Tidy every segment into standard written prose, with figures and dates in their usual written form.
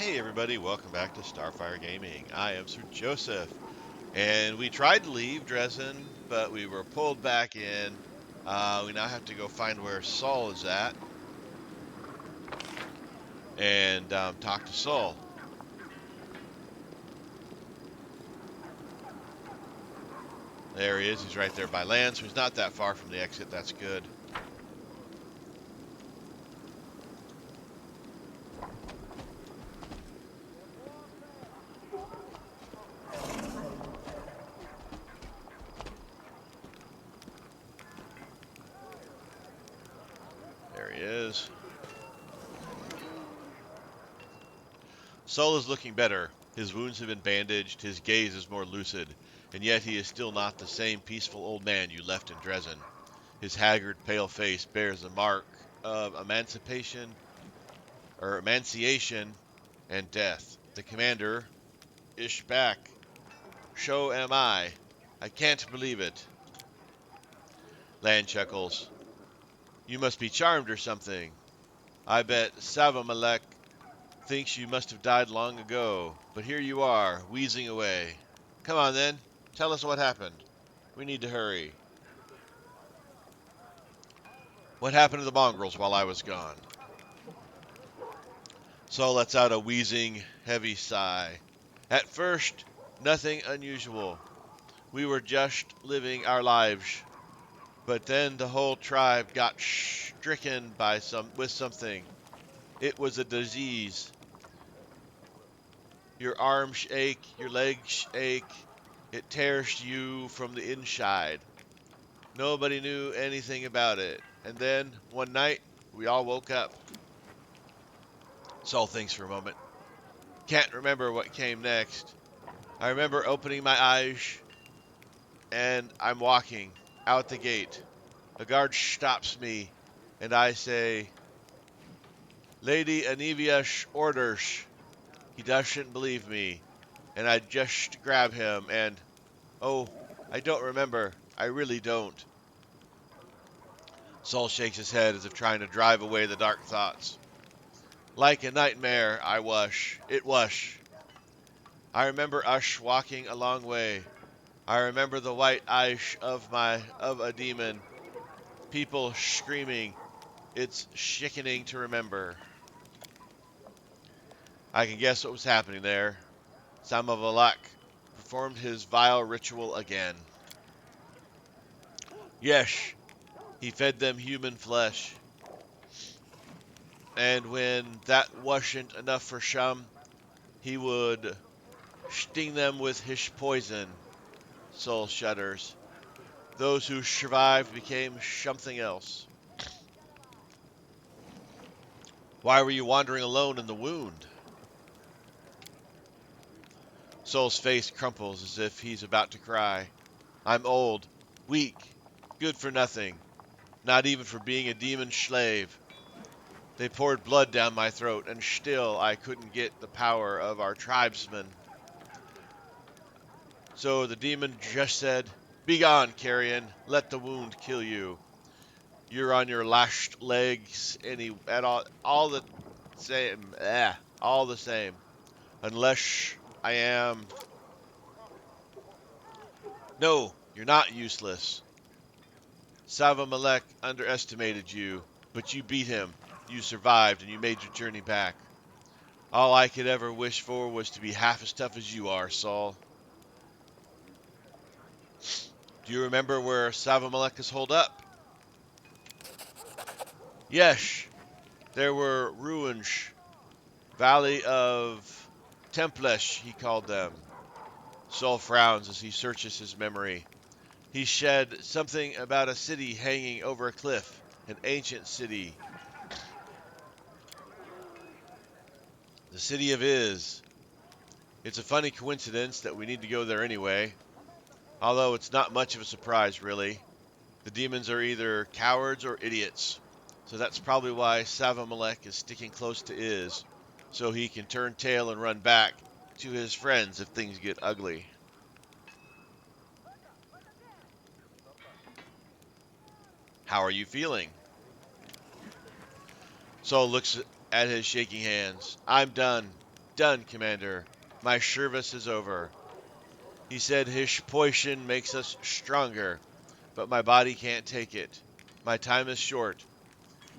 Hey everybody, welcome back to Starfyre Gaming. I am Sir Joseph, and we tried to leave Drezen, but we were pulled back in. We now have to go find where Saul is at and talk to Saul. There he is. He's right there by land, so he's not that far from the exit. That's good. There he is. Saul is looking better. His wounds have been bandaged, his gaze is more lucid, and yet he is still not the same peaceful old man you left in Drezen. His haggard, pale face bears the mark of emaciation and death. The commander, Ishbak. So am I. I can't believe it. Lan chuckles. You must be charmed or something. I bet Savamalek thinks you must have died long ago, but here you are, wheezing away. Come on then, tell us what happened. We need to hurry. What happened to the mongrels while I was gone? Saul lets out a wheezing, heavy sigh. At first, nothing unusual. We were just living our lives. But then the whole tribe got stricken with something. It was a disease. Your arms ache, your legs ache. It tears you from the inside. Nobody knew anything about it. And then, one night, we all woke up. Saul thinks for a moment. Can't remember what came next. I remember opening my eyes, and I'm walking out the gate. A guard stops me, and I say, Lady Anivia's orders. He doesn't believe me, and I just grab him and, oh, I don't remember. I really don't. Saul shakes his head as if trying to drive away the dark thoughts. Like a nightmare, It was. I remember us walking a long way. I remember the white eyes of a demon. People screaming. It's sickening to remember. I can guess what was happening there. Samavalak performed his vile ritual again. Yes, he fed them human flesh. And when that wasn't enough for some, he would sting them with his poison. Soul shudders. Those who survived became something else. Why were you wandering alone in the wound? Soul's face crumples as if he's about to cry. I'm old, weak, good for nothing, not even for being a demon slave. They poured blood down my throat, and still I couldn't get the power of our tribesmen. So the demon just said, Begone, carrion, let the wound kill you. You're on your lashed legs at all the same, all the same. Unless I am... No, you're not useless. Savamalek underestimated you, but you beat him. You survived, and you made your journey back. All I could ever wish for was to be half as tough as you are, Saul. Do you remember where Savamalek is holed up? Yes, there were ruins. Valley of Templesh, he called them. Saul frowns as he searches his memory. He said something about a city hanging over a cliff, an ancient city. The city of Iz. It's a funny coincidence that we need to go there anyway, although it's not much of a surprise, really. The demons are either cowards or idiots, so that's probably why Savamalek is sticking close to Iz, so he can turn tail and run back to his friends if things get ugly. How are you feeling? Saul looks at his shaking hands. I'm done. Done, Commander. My service is over. He said his poison makes us stronger, but my body can't take it. My time is short.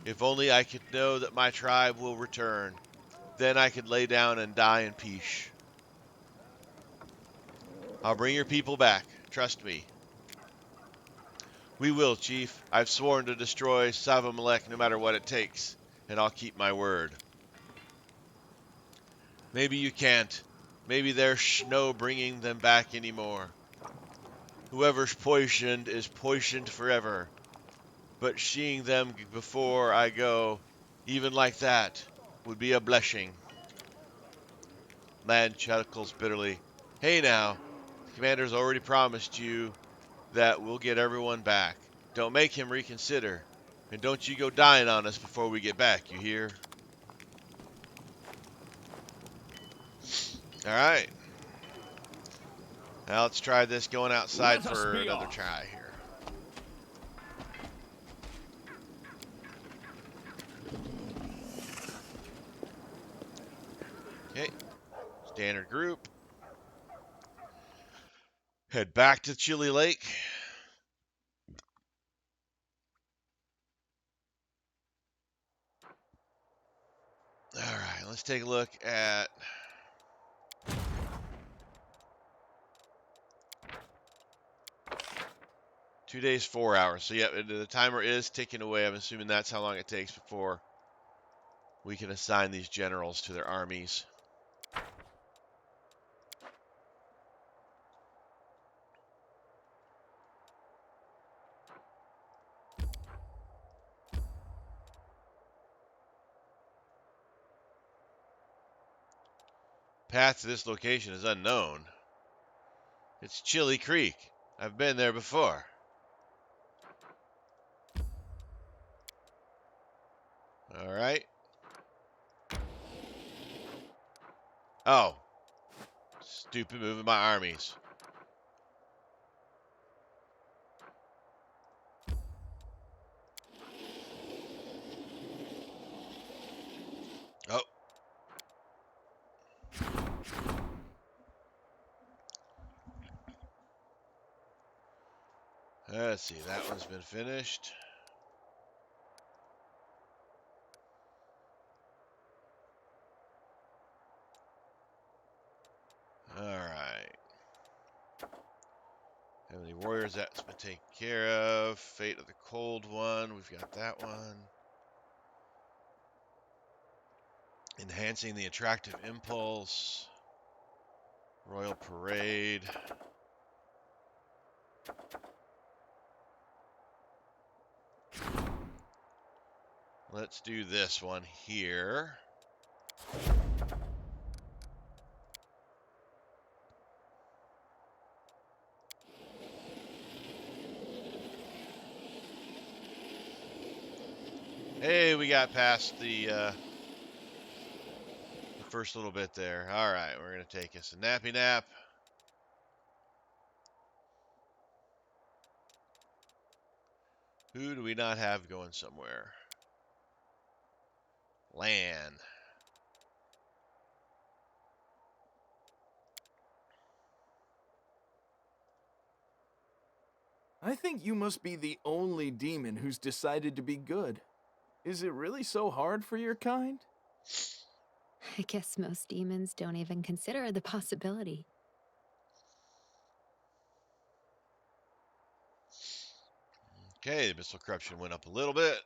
If only I could know that my tribe will return. Then I could lay down and die in peace. I'll bring your people back. Trust me. We will, Chief. I've sworn to destroy Savamalek no matter what it takes, and I'll keep my word. Maybe you can't. Maybe there's no bringing them back anymore. Whoever's poisoned is poisoned forever. But seeing them before I go, even like that, would be a blessing. Lan chuckles bitterly. Hey now, the commander's already promised you that we'll get everyone back. Don't make him reconsider. And don't you go dying on us before we get back, you hear? Alright. Now let's try this going outside Let us for be another off. try here. Okay. Standard group. Head back to Chili Lake. Alright, let's take a look at 2 days, 4 hours. So, yeah, the timer is ticking away. I'm assuming that's how long it takes before we can assign these generals to their armies. Path to this location is unknown. It's Chili Creek. I've been there before. Alright. Oh. Stupid moving my armies. Oh. Let's see. That one's been finished. Alright. Heavenly Warriors, that's been taken care of. Fate of the Cold One, we've got that one. Enhancing the Attractive Impulse. Royal Parade. Let's do this one here. Hey, we got past the first little bit there. All right, we're going to take us a nappy nap. Who do we not have going somewhere? Lan. I think you must be the only demon who's decided to be good. Is it really so hard for your kind? I guess most demons don't even consider the possibility. Okay, the missile corruption went up a little bit.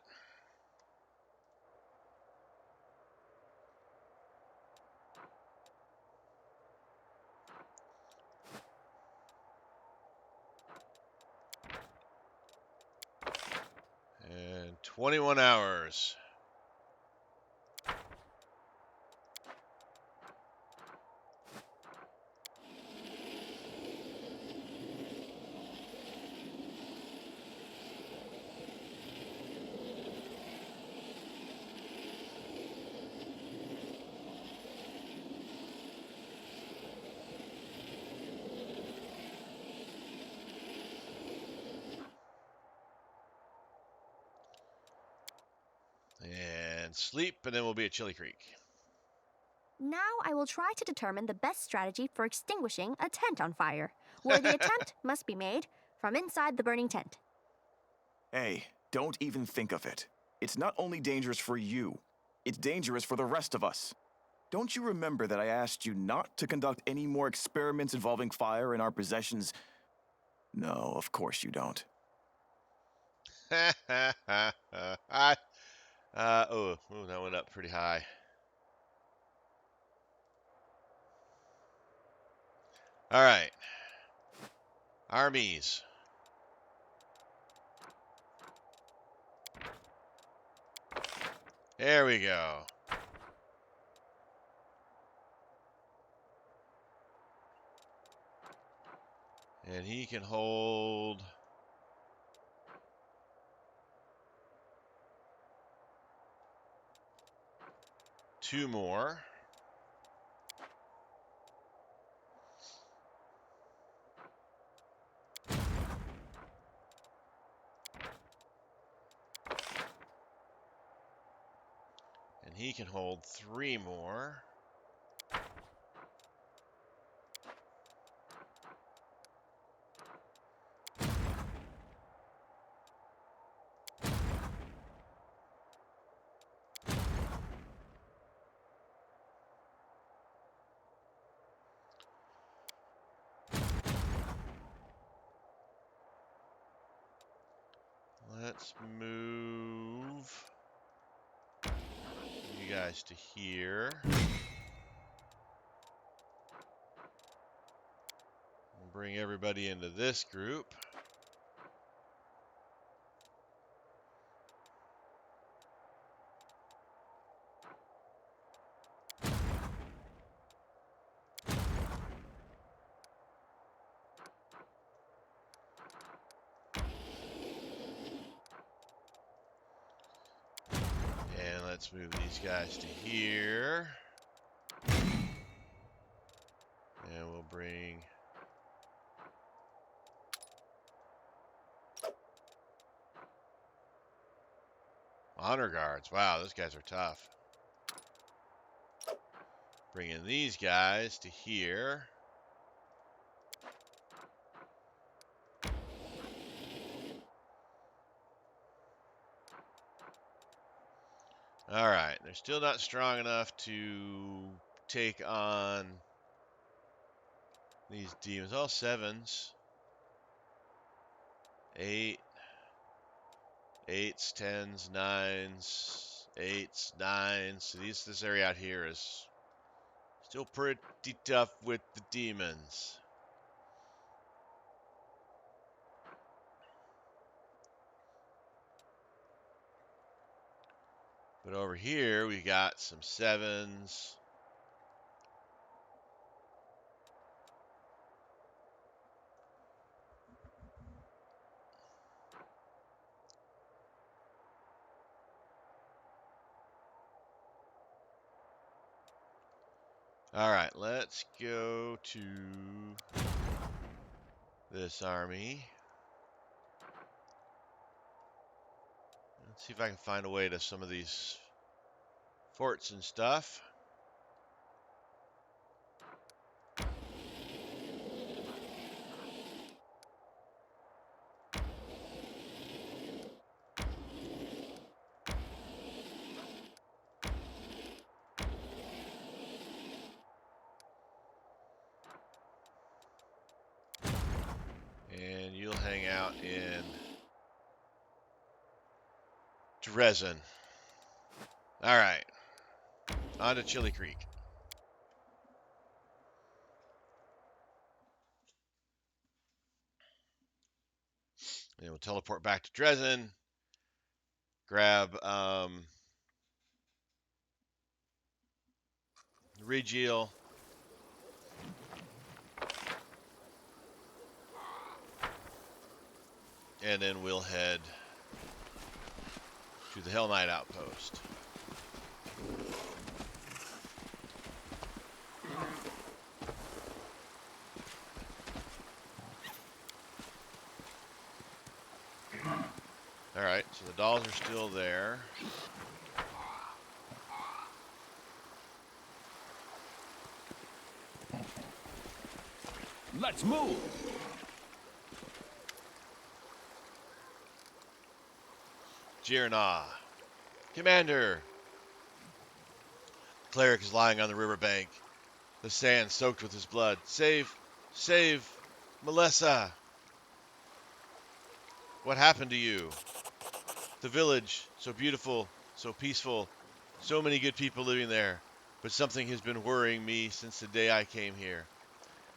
And 21 hours. And sleep, and then we'll be at Chili Creek. Now I will try to determine the best strategy for extinguishing a tent on fire, where the attempt must be made from inside the burning tent. Hey, don't even think of it. It's not only dangerous for you, it's dangerous for the rest of us. Don't you remember that I asked you not to conduct any more experiments involving fire in our possessions? No, of course you don't. That went up pretty high. All right. Armies. There we go. And he can hold 2 more. And he can hold 3 more. Let's move you guys to here. We'll bring everybody into this group. And let's move these guys to here. And we'll bring honor guards. Wow, those guys are tough. Bringing these guys to here. All right, they're still not strong enough to take on these demons. All 7s. 8, 8s, 10s, 9s, 8s, 9s. So this area out here is still pretty tough with the demons. But over here, we got some 7s. All right, let's go to this army. Let's see if I can find a way to some of these forts and stuff. And you'll hang out in Drezen. All right, on to Chili Creek. And we'll teleport back to Drezen. Grab Regiel. And then we'll head to the Hell Knight outpost. All right, so the dolls are still there. Let's move! Jirna. Commander! Cleric is lying on the riverbank, the sand soaked with his blood. Save Melissa! What happened to you? The village, so beautiful, so peaceful, so many good people living there, but something has been worrying me since the day I came here.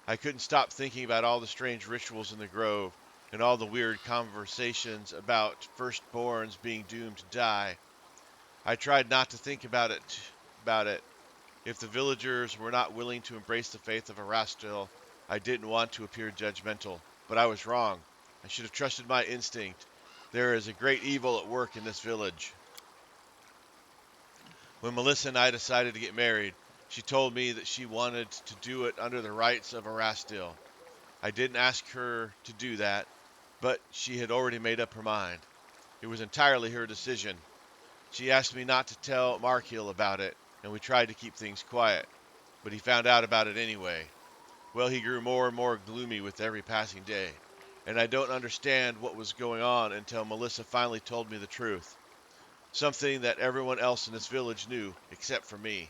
I couldn't stop thinking about all the strange rituals in the grove and all the weird conversations about firstborns being doomed to die. I tried not to think about it. If the villagers were not willing to embrace the faith of Erastil, I didn't want to appear judgmental, but I was wrong. I should have trusted my instinct. There is a great evil at work in this village. When Melissa and I decided to get married, she told me that she wanted to do it under the rites of Erastil. I didn't ask her to do that, but she had already made up her mind. It was entirely her decision. She asked me not to tell Markiel about it, and we tried to keep things quiet, but he found out about it anyway. Well, he grew more and more gloomy with every passing day, and I don't understand what was going on until Melissa finally told me the truth. Something that everyone else in this village knew, except for me.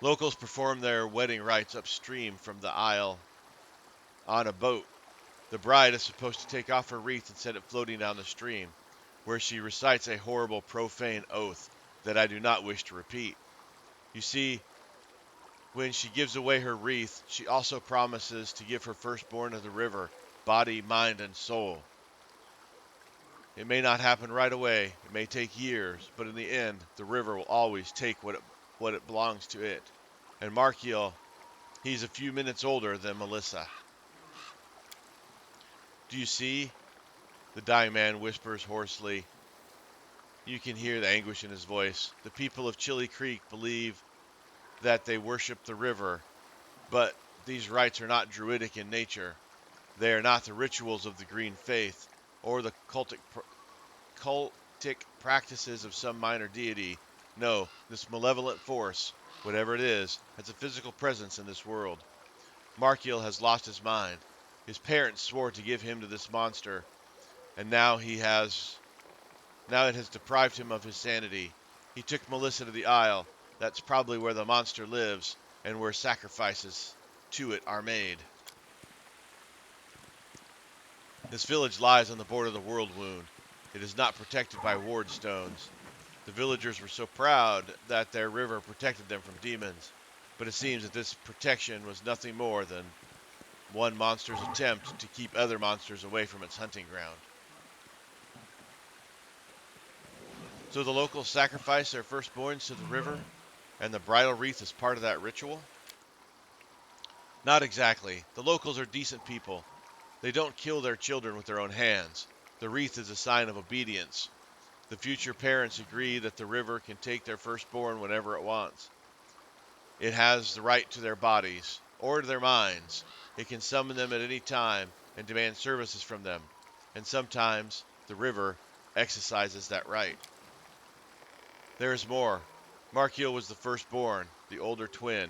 Locals perform their wedding rites upstream from the Isle on a boat. The bride is supposed to take off her wreath and set it floating down the stream, where she recites a horrible profane oath that I do not wish to repeat. You see, when she gives away her wreath, she also promises to give her firstborn to the river, body, mind, and soul. It may not happen right away, it may take years, but in the end, the river will always take what it belongs to it. And Markiel, he's a few minutes older than Melissa. Do you see? The dying man whispers hoarsely. You can hear the anguish in his voice. The people of Chili Creek believe that they worship the river, but these rites are not druidic in nature. They are not the rituals of the Green Faith or the cultic practices of some minor deity. No, this malevolent force, whatever it is, has a physical presence in this world. Markiel has lost his mind. His parents swore to give him to this monster, and now it has deprived him of his sanity. He took Melissa to the Isle. That's probably where the monster lives, and where sacrifices to it are made. This village lies on the border of the World Wound. It is not protected by ward stones. The villagers were so proud that their river protected them from demons, but it seems that this protection was nothing more than one monster's attempt to keep other monsters away from its hunting ground. So the locals sacrifice their firstborns to the river, and the bridal wreath is part of that ritual? Not exactly. The locals are decent people. They don't kill their children with their own hands. The wreath is a sign of obedience. The future parents agree that the river can take their firstborn whenever it wants. It has the right to their bodies, or to their minds. It can summon them at any time and demand services from them. And sometimes the river exercises that right. There is more. Markiel was the firstborn, the older twin.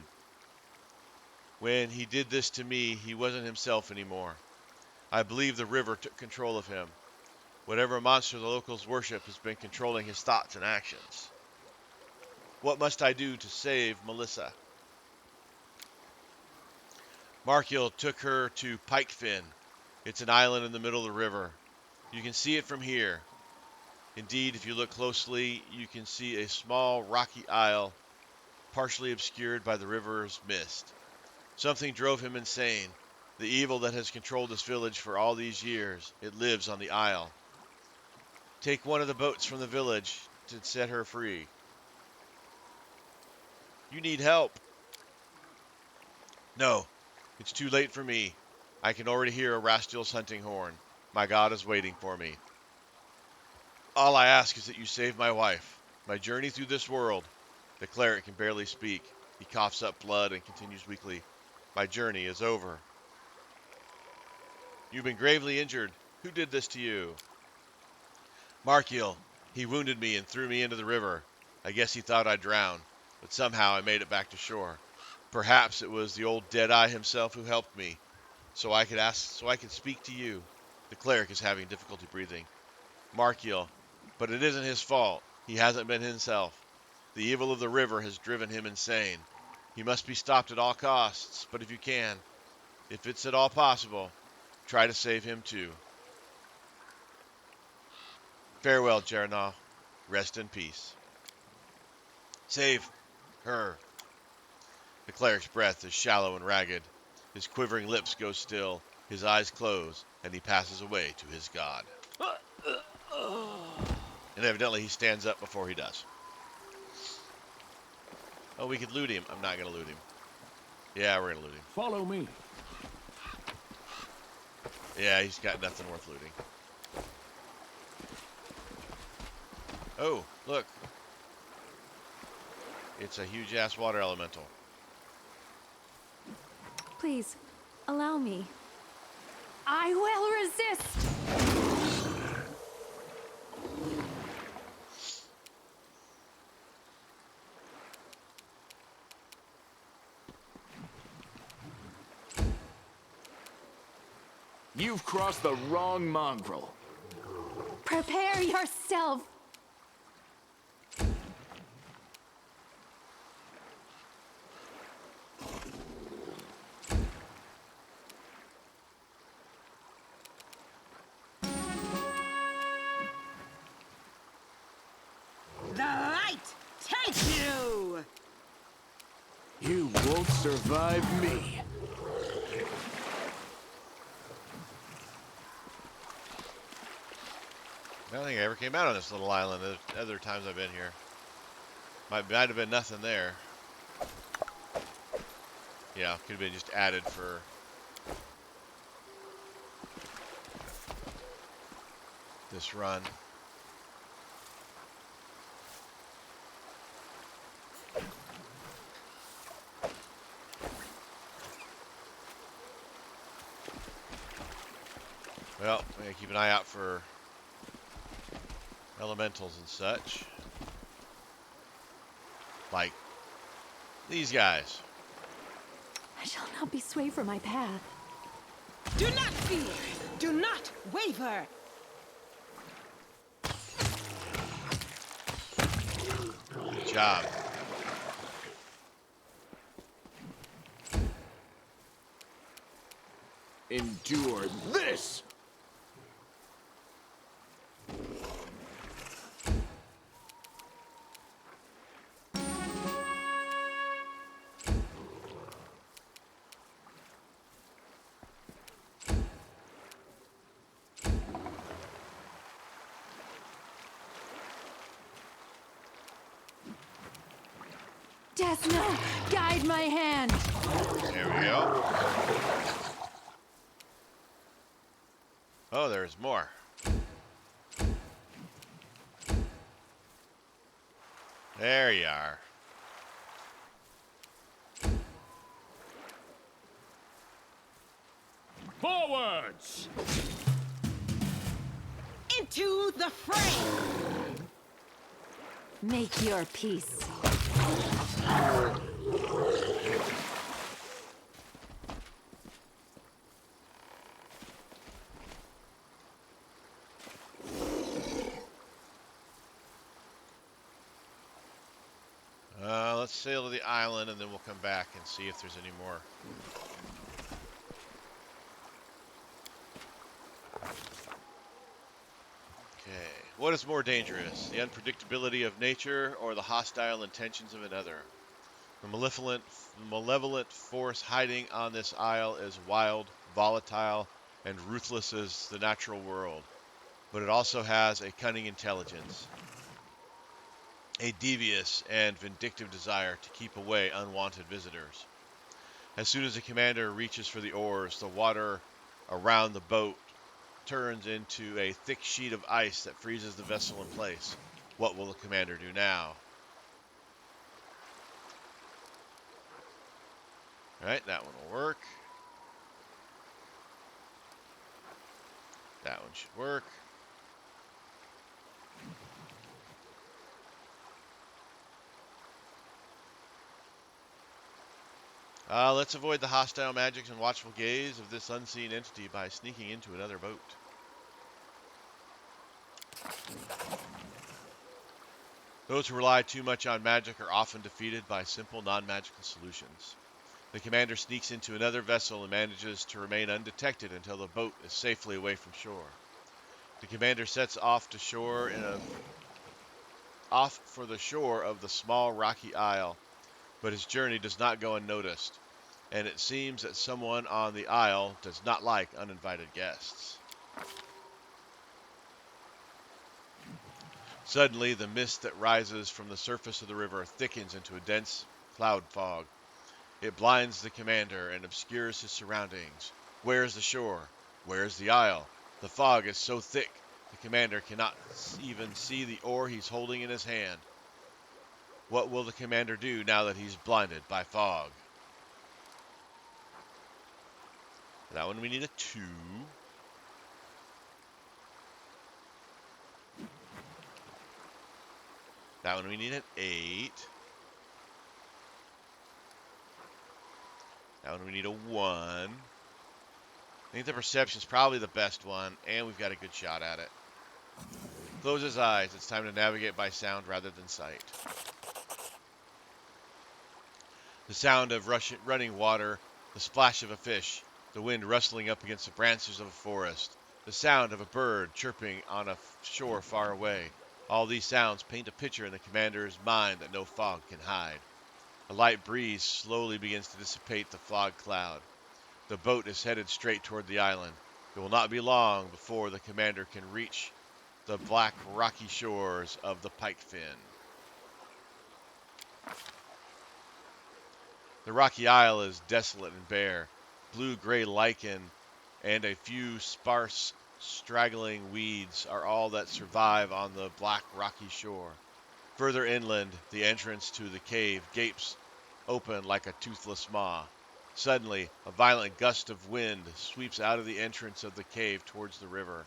When he did this to me, he wasn't himself anymore. I believe the river took control of him. Whatever monster the locals worship has been controlling his thoughts and actions. What must I do to save Melissa? Markiel took her to Pikefin. It's an island in the middle of the river. You can see it from here. Indeed, if you look closely, you can see a small rocky isle, partially obscured by the river's mist. Something drove him insane. The evil that has controlled this village for all these years, it lives on the isle. Take one of the boats from the village to set her free. You need help. No, it's too late for me. I can already hear Erastil's hunting horn. My god is waiting for me. All I ask is that you save my wife. My journey through this world. The cleric can barely speak. He coughs up blood and continues weakly. My journey is over. You've been gravely injured. Who did this to you? Markiel. He wounded me and threw me into the river. I guess he thought I'd drown, but somehow I made it back to shore. Perhaps it was the old Deadeye himself who helped me, so I could speak to you. The cleric is having difficulty breathing. Markiel, but it isn't his fault. He hasn't been himself. The evil of the river has driven him insane. He must be stopped at all costs, but if you can, if it's at all possible, try to save him too. Farewell, Jarnath. Rest in peace. Save her. The cleric's breath is shallow and ragged. His quivering lips go still, his eyes close, and he passes away to his god. And evidently he stands up before he does. Oh, we could loot him. I'm not going to loot him. Yeah, we're going to loot him. Follow me. Yeah, he's got nothing worth looting. Oh, look. It's a huge-ass water elemental. Please, allow me. I will resist! You've crossed the wrong mongrel. Prepare yourself! The light take you! You won't survive me. I don't think I ever came out on this little island the other times I've been here. Might have been nothing there. Yeah, could have been just added for... this run. Well, we gotta keep an eye out for elementals and such. Like these guys. I shall not be swayed from my path. Do not fear! Do not waver! Good job. Endure this! Desna, guide my hand! There we go. Oh, there's more. There you are. Forwards! Into the fray! Make your peace. Let's sail to the island and then we'll come back and see if there's any more. Okay. What is more dangerous, the unpredictability of nature or the hostile intentions of another? The malevolent force hiding on this isle is wild, volatile, and ruthless as the natural world, but it also has a cunning intelligence, a devious and vindictive desire to keep away unwanted visitors. As soon as the commander reaches for the oars, the water around the boat turns into a thick sheet of ice that freezes the vessel in place. What will the commander do now? Alright, that one will work. That one should work. Let's avoid the hostile magics and watchful gaze of this unseen entity by sneaking into another boat. Those who rely too much on magic are often defeated by simple non-magical solutions. The commander sneaks into another vessel and manages to remain undetected until the boat is safely away from shore. The commander sets off to shore off for the shore of the small rocky isle, but his journey does not go unnoticed, and it seems that someone on the isle does not like uninvited guests. Suddenly, the mist that rises from the surface of the river thickens into a dense cloud fog. It blinds the commander and obscures his surroundings. Where is the shore? Where is the isle? The fog is so thick, the commander cannot even see the oar he's holding in his hand. What will the commander do now that he's blinded by fog? For that one we need a 2. That one we need an 8. That one we need a 1. I think the perception's probably the best one, and we've got a good shot at it. Close his eyes. It's time to navigate by sound rather than sight. The sound of running water, the splash of a fish, the wind rustling up against the branches of a forest, the sound of a bird chirping on a shore far away. All these sounds paint a picture in the commander's mind that no fog can hide. A light breeze slowly begins to dissipate the fog cloud. The boat is headed straight toward the island. It will not be long before the commander can reach the black rocky shores of the Pike Fin. The rocky isle is desolate and bare. Blue-gray lichen and a few sparse, straggling weeds are all that survive on the black rocky shore. Further inland, the entrance to the cave gapes open like a toothless maw. Suddenly, a violent gust of wind sweeps out of the entrance of the cave towards the river.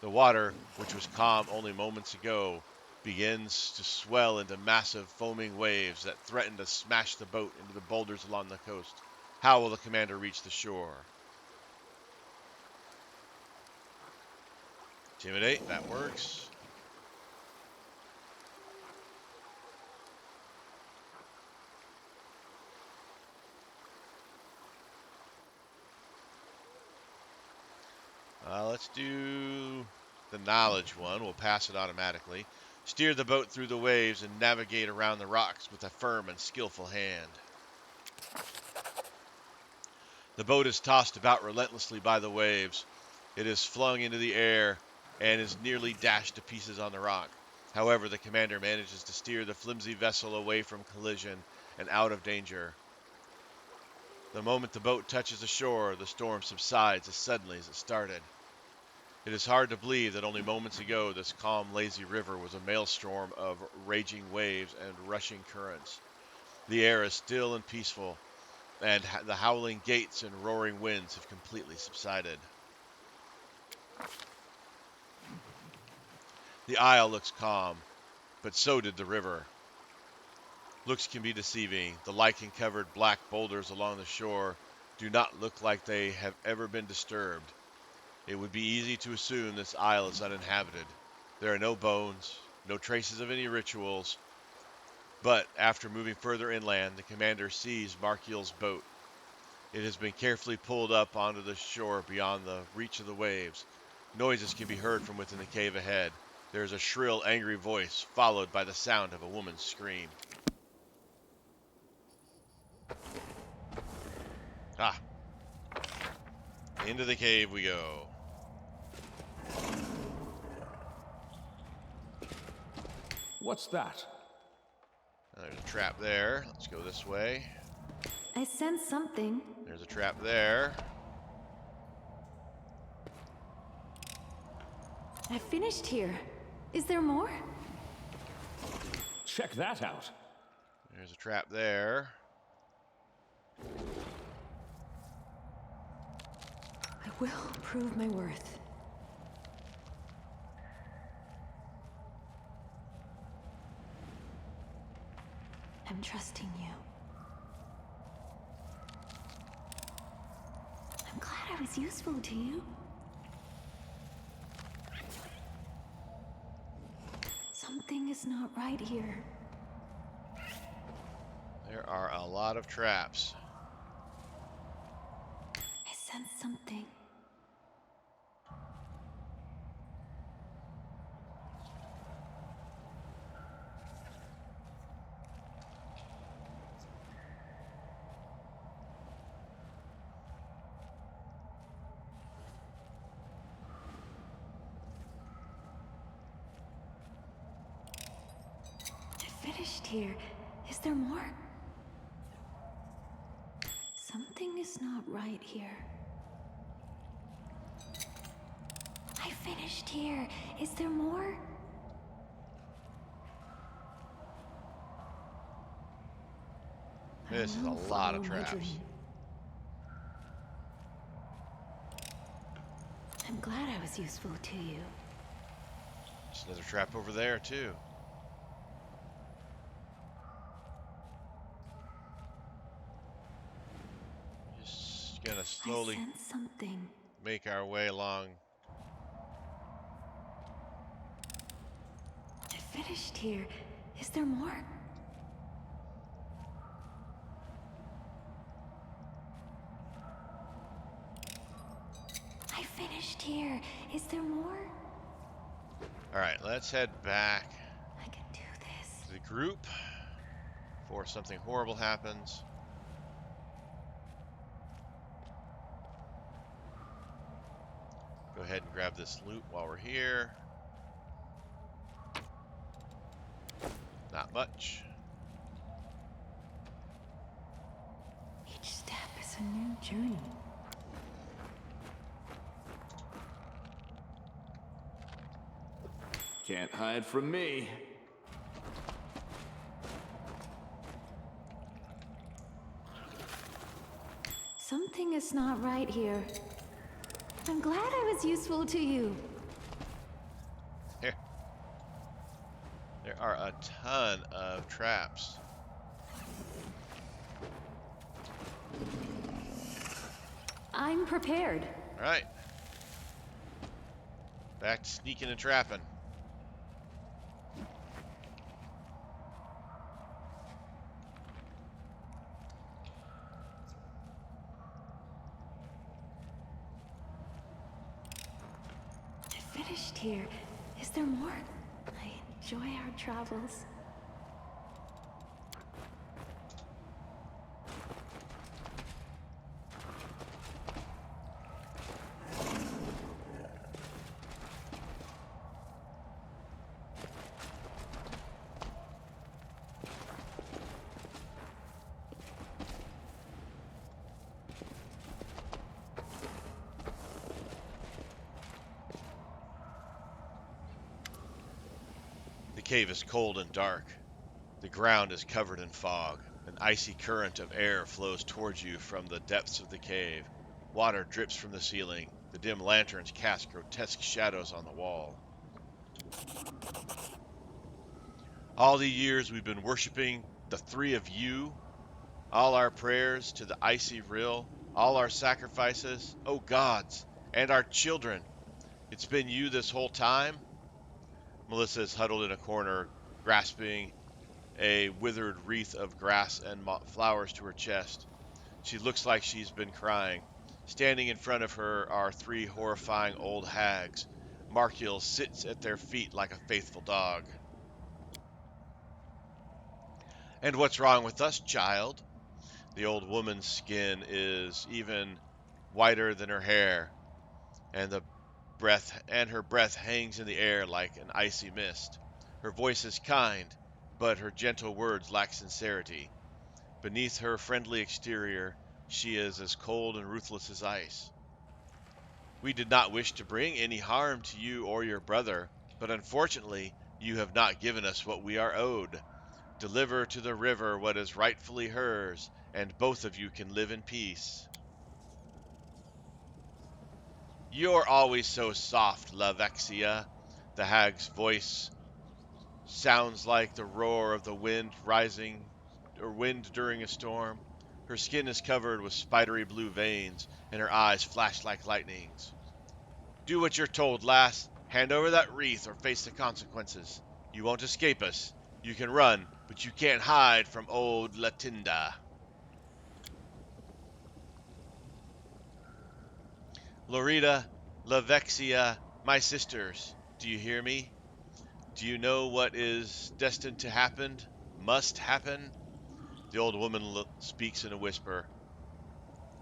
The water, which was calm only moments ago, begins to swell into massive foaming waves that threaten to smash the boat into the boulders along the coast. How will the commander reach the shore? Intimidate, that works. Let's do the knowledge one. We'll pass it automatically. Steer the boat through the waves and navigate around the rocks with a firm and skillful hand. The boat is tossed about relentlessly by the waves. It is flung into the air and is nearly dashed to pieces on the rock. However, the commander manages to steer the flimsy vessel away from collision and out of danger. The moment the boat touches the shore, the storm subsides as suddenly as it started. It is hard to believe that only moments ago this calm, lazy river was a maelstrom of raging waves and rushing currents. The air is still and peaceful, and the howling gates and roaring winds have completely subsided. The isle looks calm, but so did the river. Looks can be deceiving. The lichen-covered black boulders along the shore do not look like they have ever been disturbed. It would be easy to assume this isle is uninhabited. There are no bones, no traces of any rituals, but after moving further inland, the commander sees Markiel's boat. It has been carefully pulled up onto the shore beyond the reach of the waves. Noises can be heard from within the cave ahead. There is a shrill, angry voice, followed by the sound of a woman's scream. Ah! Into the cave we go. What's that? There's a trap there. Let's go this way. I sense something. There's a trap there. I finished here. Is there more? Check that out. There's a trap there. I will prove my worth. I'm trusting you. was useful to you. Something is not right here. There are a lot of traps. I sense something. I finished here. Is there more? Something is not right here. I finished here. Is there more? This is a I will lot of follow my traps. dream. I'm glad I was useful to you. There's another trap over there, too. Just gonna slowly I sense something. make our way along. I finished here. Is there more? I finished here. Is there more? All right, let's head back I can do this. to the group before something horrible happens. Go ahead and grab this loot while we're here. Not much. Each step is a new journey. Can't hide from me. Something is not right here. I'm glad I was useful to you. There are a ton of traps. I'm prepared. All right. Back to sneaking and trapping. I finished here. Is there more? I enjoy our travels. The cave is cold and dark. The ground is covered in fog. An icy current of air flows towards you from the depths of the cave. Water drips from the ceiling. The dim lanterns cast grotesque shadows on the wall. All the years we've been worshiping the three of you, all our prayers to the icy rill, all our sacrifices, oh gods, and our children. It's been you this whole time? Melissa is huddled in a corner, grasping a withered wreath of grass and flowers to her chest. She looks like she's been crying. Standing in front of her are three horrifying old hags. Markiel sits at their feet like a faithful dog. And what's wrong with us, child? The old woman's skin is even whiter than her hair, and her breath hangs in the air like an icy mist. Her voice is kind, but her gentle words lack sincerity. Beneath her friendly exterior, she is as cold and ruthless as ice. We did not wish to bring any harm to you or your brother, but unfortunately, you have not given us what we are owed. Deliver to the river what is rightfully hers, and both of you can live in peace. You're always so soft, Lavexia. The hag's voice sounds like the roar of the wind rising, or wind during a storm. Her skin is covered with spidery blue veins, and her eyes flash like lightnings. Do what you're told, lass. Hand over that wreath or face the consequences. You won't escape us. You can run, but you can't hide from old Latinda. Lorita, Lavexia, my sisters, do you hear me? Do you know what is destined to happen? Must happen? The old woman speaks in a whisper.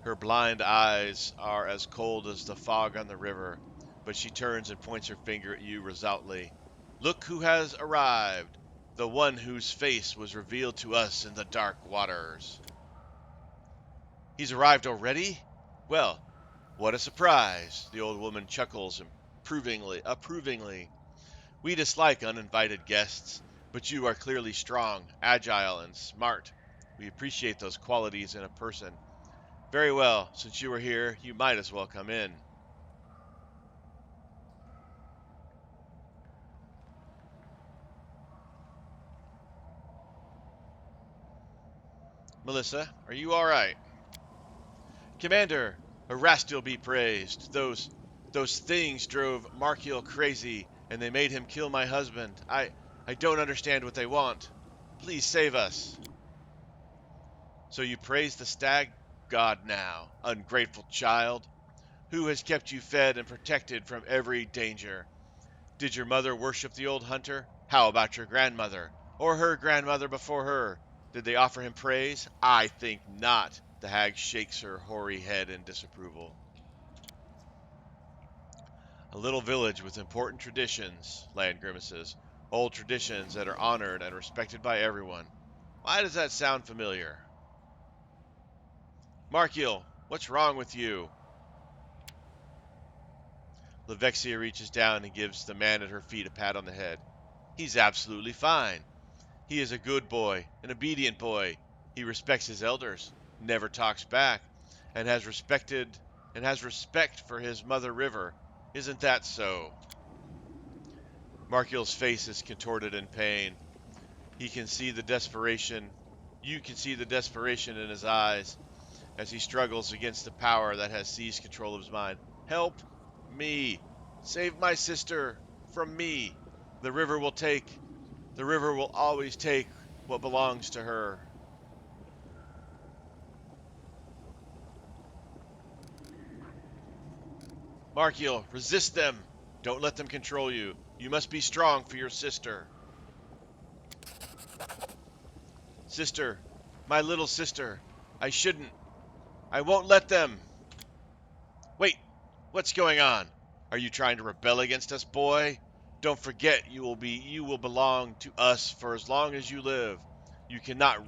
Her blind eyes are as cold as the fog on the river, but she turns and points her finger at you resolutely. Look who has arrived, the one whose face was revealed to us in the dark waters. He's arrived already? Well, what a surprise! The old woman chuckles approvingly. We dislike uninvited guests, but you are clearly strong, agile, and smart. We appreciate those qualities in a person. Very well, since you are here, you might as well come in. Melissa, are you all right? Commander, Erastil be praised. Those things drove Markiel crazy, and they made him kill my husband. I don't understand what they want. Please save us. So you praise the stag god now, ungrateful child? Who has kept you fed and protected from every danger? Did your mother worship the old hunter? How about your grandmother? Or her grandmother before her? Did they offer him praise? I think not. The hag shakes her hoary head in disapproval. A little village with important traditions, Land grimaces. Old traditions that are honored and respected by everyone. Why does that sound familiar? Markiel, what's wrong with you? Lavexia reaches down and gives the man at her feet a pat on the head. He's absolutely fine. He is a good boy, an obedient boy. He respects his elders, never talks back, and has respect for his mother river. Isn't that so? Markiel's face is contorted in pain. He can see the desperation. You can see the desperation in his eyes as he struggles against the power that has seized control of his mind. Help me! Save my sister from me! The river will always take what belongs to her. Markiel, resist them! Don't let them control you. You must be strong for your sister. Sister, my little sister, I won't let them. Wait, what's going on? Are you trying to rebel against us, boy? Don't forget you will belong to us for as long as you live. You cannot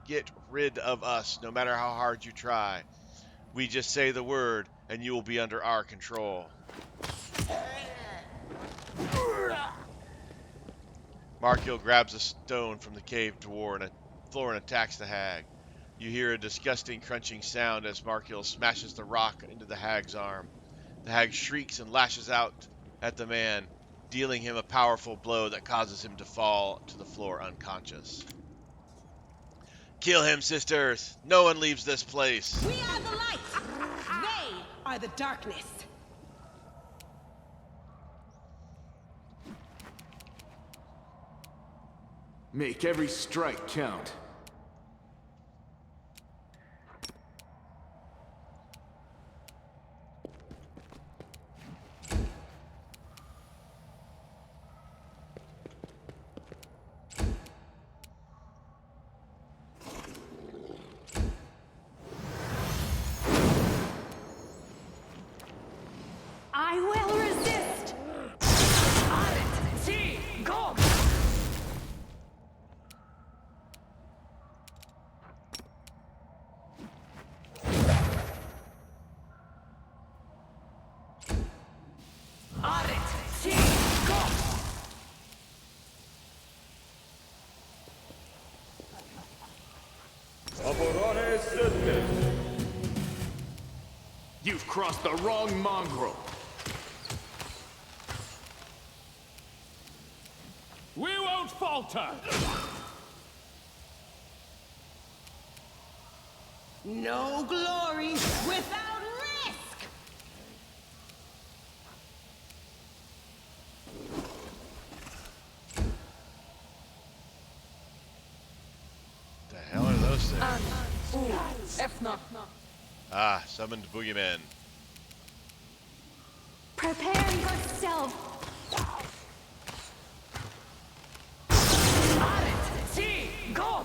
get rid of us no matter how hard you try. We just say the word and you will be under our control. Markiel grabs a stone from the cave floor and attacks the hag. You hear a disgusting crunching sound as Markiel smashes the rock into the hag's arm. The hag shrieks and lashes out at the man, dealing him a powerful blow that causes him to fall to the floor unconscious. Kill him, sisters! No one leaves this place! We are the light! They are the darkness! Make every strike count. I will resist! Go! You've crossed the wrong mongrel. We won't falter! No glory without risk! The hell are those things? Ah, summoned boogeymen. Prepare yourself. Go! Go!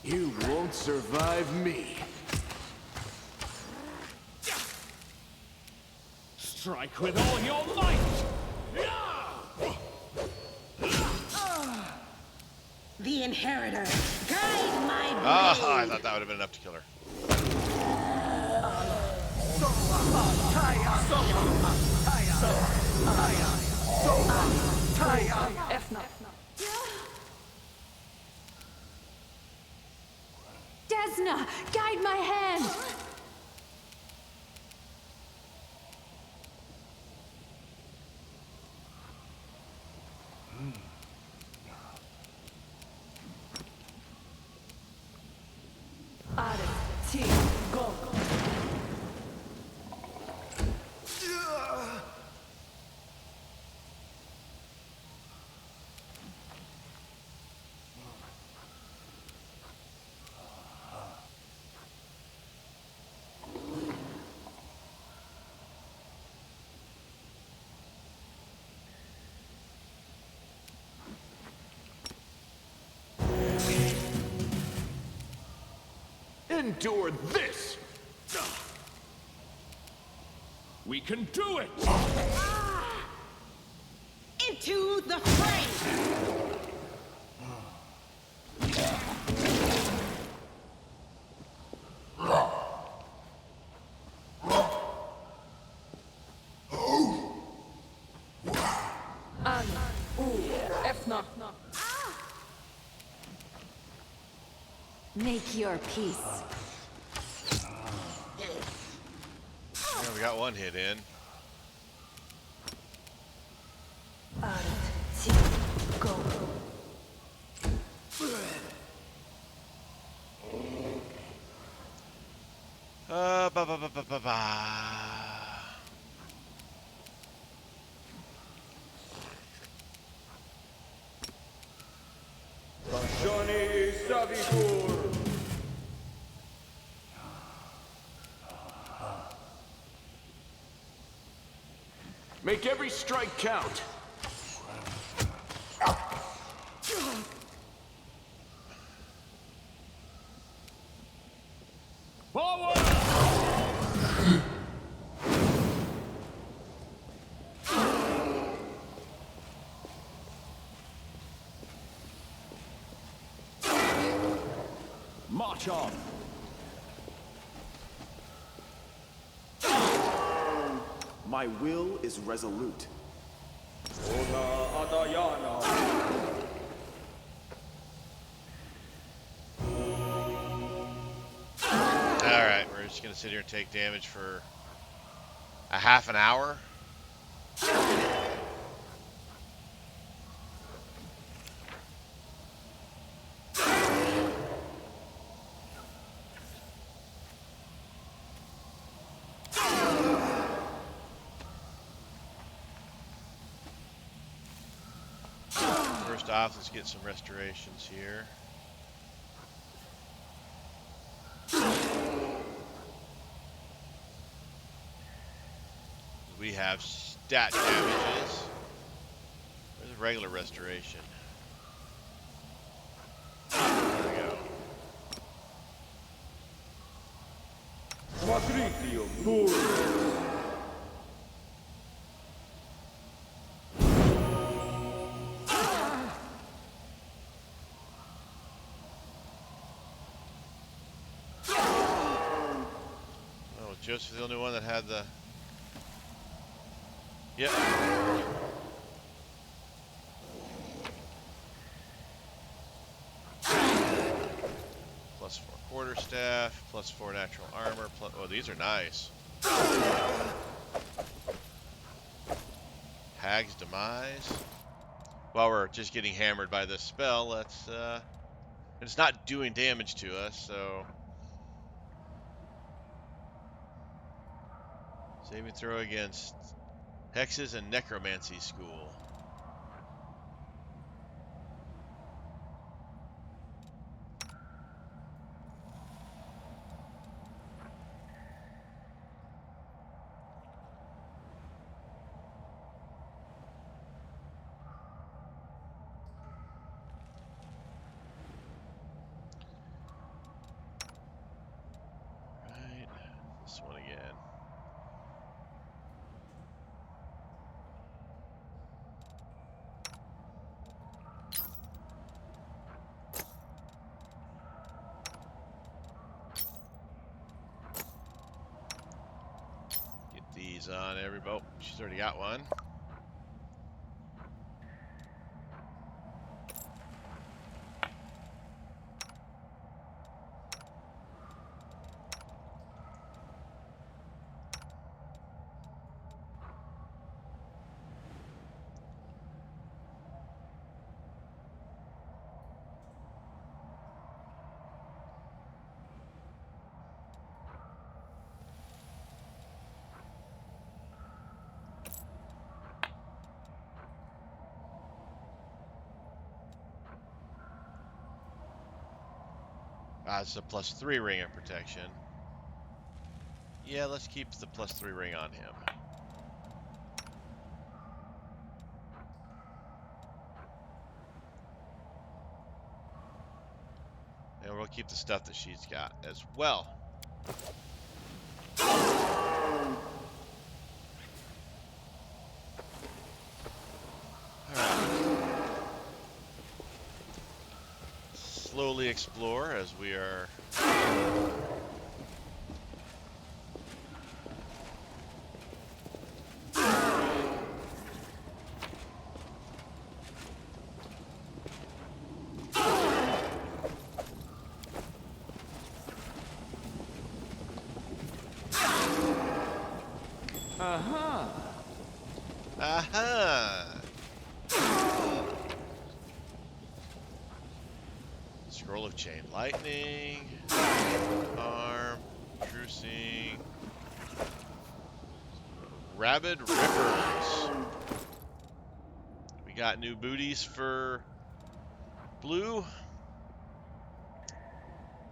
You won't survive me. Strike with all your might! The Inheritor, guide my blade! Ah, I thought that would have been enough to kill her. Desna, guide my hand. Go. Endure this! We can do it! Into the fray! Make your peace. Yeah, we got one hit in. Go. Ba ba ba ba ba ba. Make every strike count. Forward! March on! My will is resolute. Alright, we're just gonna sit here and take damage for a half an hour. First off, let's get some restorations here. We have stat damages. There's a regular restoration. There we go. Oh, Joseph's the only one that had the Yep. Plus 4 quarterstaff, plus 4 natural armor. Oh, these are nice. Hag's Demise. While we're just getting hammered by this spell, let's, it's not doing damage to us, so. Saving throw against Hexes and Necromancy School. Right, this one again. Get these on everybody. Oh, she's already got one. It's a +3 ring of protection. Yeah, let's keep the +3 ring on him. And we'll keep the stuff that she's got as well. Alright. Slowly explore as we are Scroll of Chain Lightning, Arm, Trucing, Rabid Rippers. We got new booties for blue.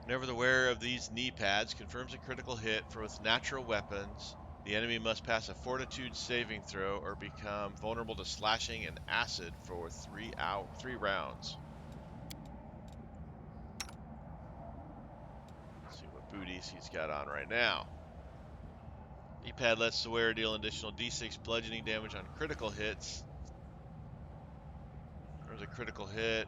Whenever the wearer of these knee pads confirms a critical hit for with natural weapons, the enemy must pass a Fortitude saving throw or become vulnerable to slashing and acid for 3 rounds. Let's see what booties he's got on right now. Knee pad lets the wearer deal an additional d6 bludgeoning damage on critical hits. There's a critical hit.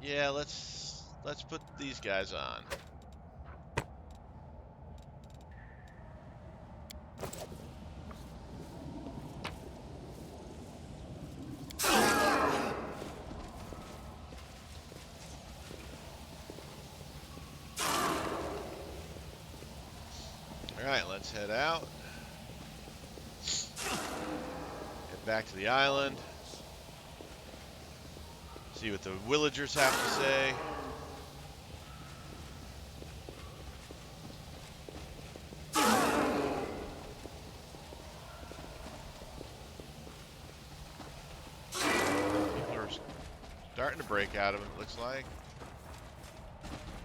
Yeah, let's put these guys on. Alright, let's head out. Head back to the island. See what the villagers have to say. People are starting to break out of it, looks like.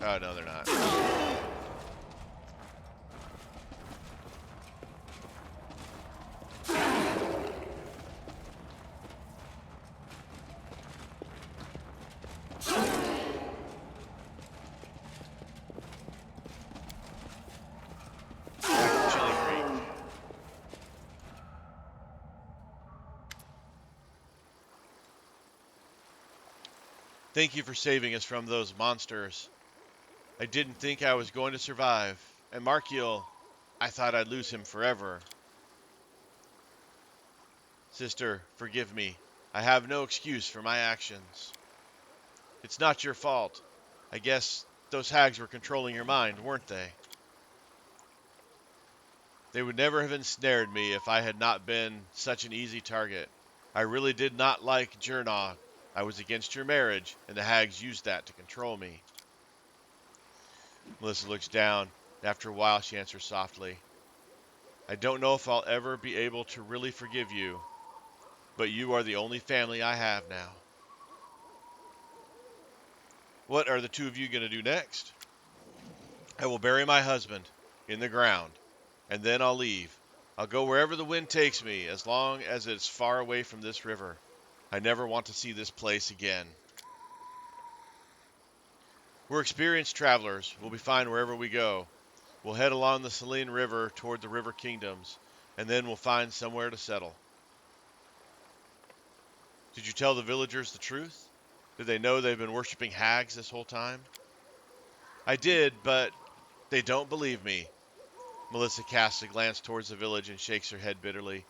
Oh, no, they're not. Thank you for saving us from those monsters. I didn't think I was going to survive. And Markiel, I thought I'd lose him forever. Sister, forgive me. I have no excuse for my actions. It's not your fault. I guess those hags were controlling your mind, weren't they? They would never have ensnared me if I had not been such an easy target. I really did not like Jernau. I was against your marriage, and the hags used that to control me. Melissa looks down. After a while, she answers softly. I don't know if I'll ever be able to really forgive you, but you are the only family I have now. What are the two of you going to do next? I will bury my husband in the ground, and then I'll leave. I'll go wherever the wind takes me, as long as it's far away from this river. I never want to see this place again. We're experienced travelers. We'll be fine wherever we go. We'll head along the Selene River toward the River Kingdoms, and then we'll find somewhere to settle. Did you tell the villagers the truth? Did they know they've been worshiping hags this whole time? I did, but they don't believe me. Melissa casts a glance towards the village and shakes her head bitterly.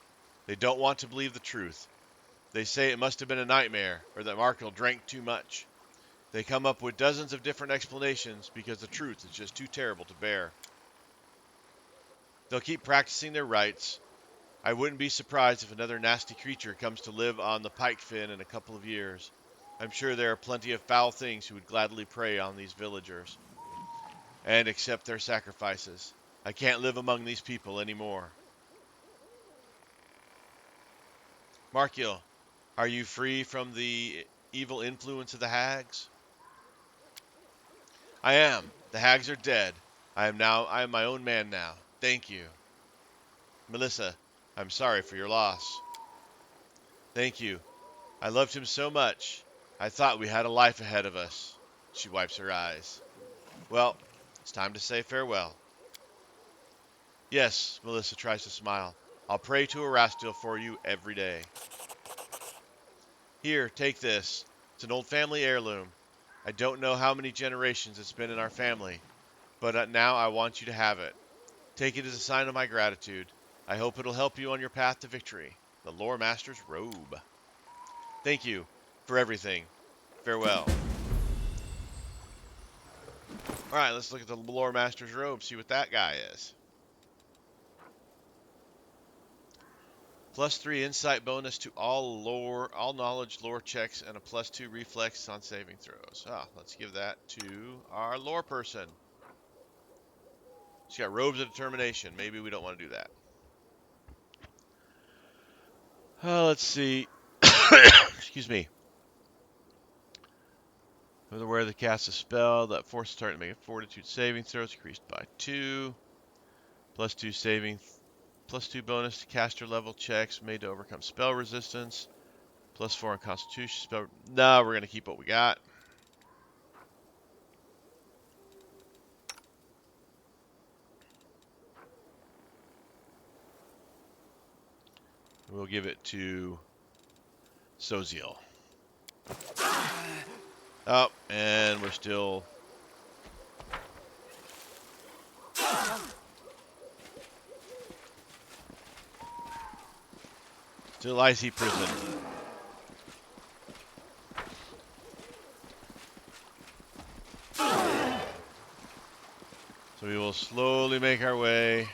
They don't want to believe the truth. They say it must have been a nightmare, or that Markel drank too much. They come up with dozens of different explanations because the truth is just too terrible to bear. They'll keep practicing their rites. I wouldn't be surprised if another nasty creature comes to live on the pike fin in a couple of years. I'm sure there are plenty of foul things who would gladly prey on these villagers and accept their sacrifices. I can't live among these people anymore. Markiel, are you free from the evil influence of the hags? I am. The hags are dead. I am my own man now. Thank you. Melissa, I'm sorry for your loss. Thank you. I loved him so much. I thought we had a life ahead of us. She wipes her eyes. Well, it's time to say farewell. Yes, Melissa tries to smile. I'll pray to Erastil for you every day. Here, take this. It's an old family heirloom. I don't know how many generations it's been in our family, but now I want you to have it. Take it as a sign of my gratitude. I hope it'll help you on your path to victory. The Lore Master's Robe. Thank you for everything. Farewell. Alright, let's look at the Lore Master's Robe, see what that guy is. +3 insight bonus to all knowledge lore checks, and a +2 reflex on saving throws. Let's give that to our lore person. She's got robes of determination. Maybe we don't want to do that. Let's see. Excuse me. Where the cast a spell that forces target to make a fortitude saving throws increased by 2. +2 bonus to caster level checks made to overcome spell resistance. +4 on Constitution spell. No, we're gonna keep what we got. We'll give it to Soziel. Oh, and we're still. Still icy prison. So we will slowly make our way.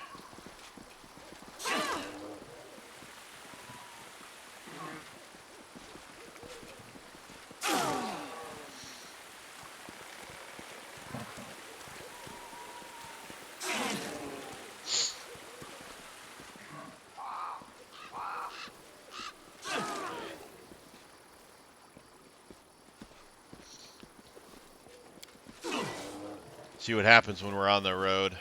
See what happens when we're on the road.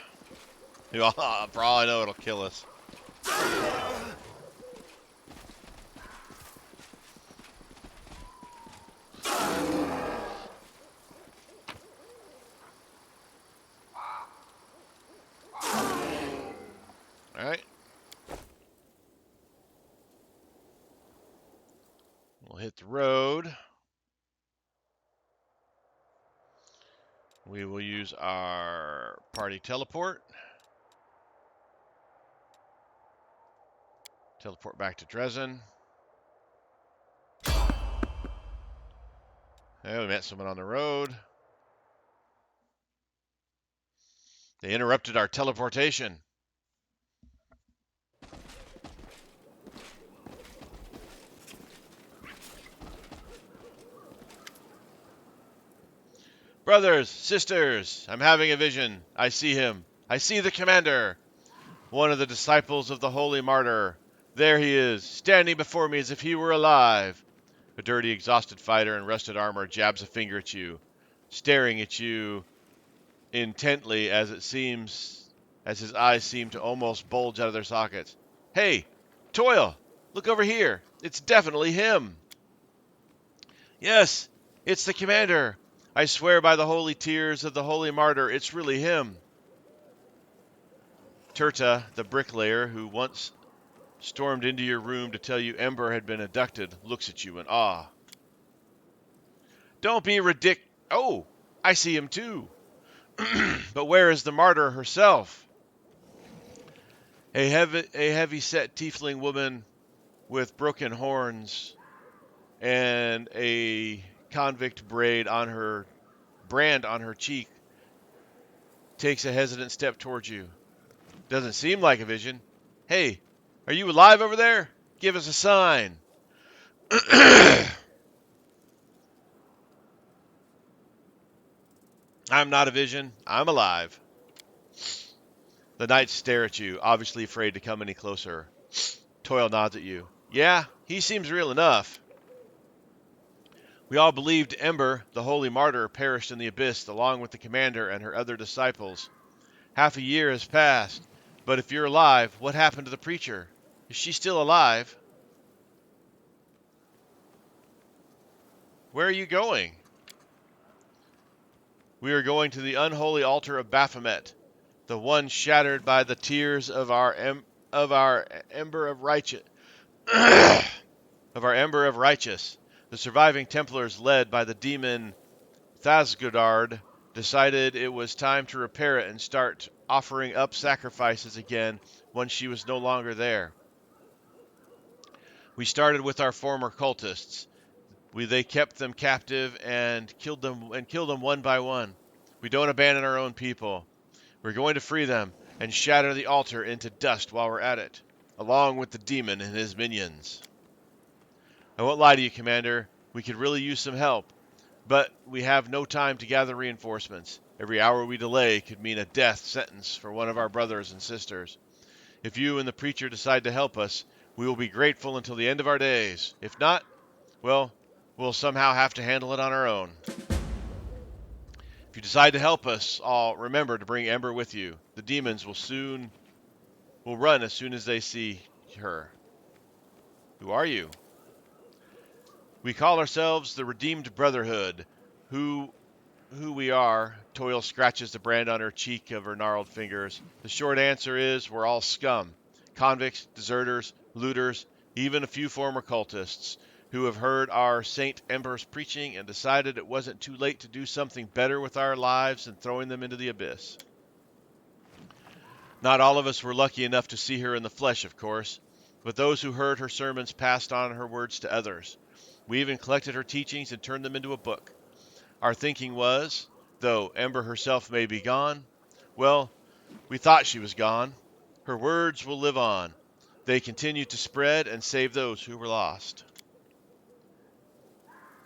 For all I know, it'll kill us. Alright. We'll hit the road. We will use our party teleport. Teleport back to Drezen. Hey, we met someone on the road. They interrupted our teleportation. Brothers, sisters, I'm having a vision. I see him. I see the commander. One of the disciples of the Holy Martyr. There he is, standing before me as if he were alive. A dirty, exhausted fighter in rusted armor jabs a finger at you, staring at you intently as his eyes seem to almost bulge out of their sockets. Hey, Toil, look over here. It's definitely him. Yes, it's the commander. I swear by the holy tears of the Holy Martyr, it's really him. Turta, the bricklayer who once stormed into your room to tell you Ember had been abducted, looks at you in awe. Don't be ridiculous. Oh, I see him too. But where is the martyr herself? A heavy-set tiefling woman with broken horns and a convict brand on her cheek takes a hesitant step towards you. Doesn't seem like a vision. Hey, are you alive over there? Give us a sign. I'm not a vision. I'm alive. The knights stare at you, obviously afraid to come any closer. Toil nods at you. Yeah, he seems real enough. We all believed Ember, the holy martyr, perished in the abyss along with the commander and her other disciples. Half a year has passed, but if you're alive, what happened to the preacher? Is she still alive? Where are you going? We are going to the unholy altar of Baphomet, the one shattered by the tears of our ember of righteous. The surviving Templars, led by the demon Thasgardard, decided it was time to repair it and start offering up sacrifices again when she was no longer there. We started with our former cultists. They kept them captive and killed them one by one. We don't abandon our own people. We're going to free them and shatter the altar into dust while we're at it, along with the demon and his minions. I won't lie to you, Commander. We could really use some help, but we have no time to gather reinforcements. Every hour we delay could mean a death sentence for one of our brothers and sisters. If you and the preacher decide to help us, we will be grateful until the end of our days. If not, well, we'll somehow have to handle it on our own. If you decide to help us, all remember to bring Ember with you. The demons will run as soon as they see her. Who are you? We call ourselves the Redeemed Brotherhood. Who we are, Toil scratches the brand on her cheek of her gnarled fingers. The short answer is we're all scum. Convicts, deserters, looters, even a few former cultists who have heard our Saint Ember's preaching and decided it wasn't too late to do something better with our lives than throwing them into the abyss. Not all of us were lucky enough to see her in the flesh, of course, but those who heard her sermons passed on her words to others. We even collected her teachings and turned them into a book. Our thinking was, though Ember herself may be gone, well, we thought she was gone. Her words will live on. They continue to spread and save those who were lost.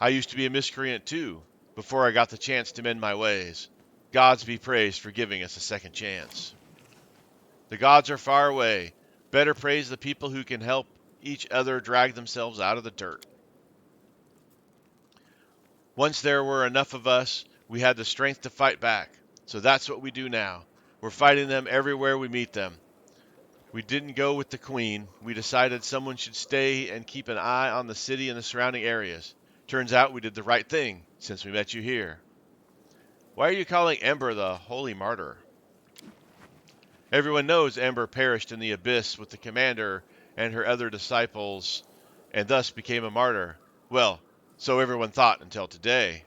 I used to be a miscreant too, before I got the chance to mend my ways. Gods be praised for giving us a second chance. The gods are far away. Better praise the people who can help each other drag themselves out of the dirt. Once there were enough of us, we had the strength to fight back. So that's what we do now. We're fighting them everywhere we meet them. We didn't go with the Queen. We decided someone should stay and keep an eye on the city and the surrounding areas. Turns out we did the right thing, since we met you here. Why are you calling Ember the Holy Martyr? Everyone knows Ember perished in the abyss with the commander and her other disciples, and thus became a martyr. Well, so everyone thought until today.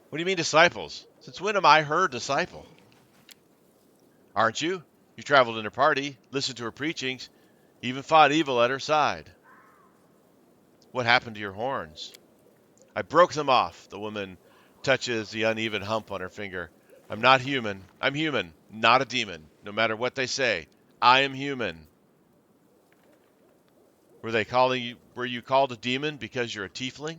What do you mean disciples? Since when am I her disciple? Aren't you? You traveled in her party, listened to her preachings, even fought evil at her side. What happened to your horns? I broke them off. The woman touches the uneven hump on her finger. I'm not human. I'm human, not a demon. No matter what they say, I am human. Were you called a demon because you're a tiefling?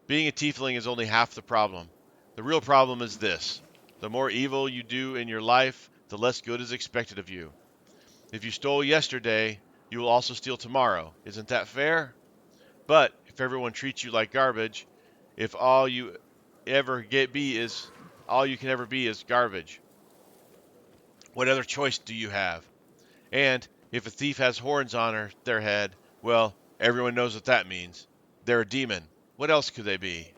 Being a tiefling is only half the problem. The real problem is this. The more evil you do in your life, the less good is expected of you. If you stole yesterday, you will also steal tomorrow. Isn't that fair? But if everyone treats you like garbage, if all you can ever be is garbage, what other choice do you have? And if a thief has horns on their head, well, everyone knows what that means. They're a demon. What else could they be?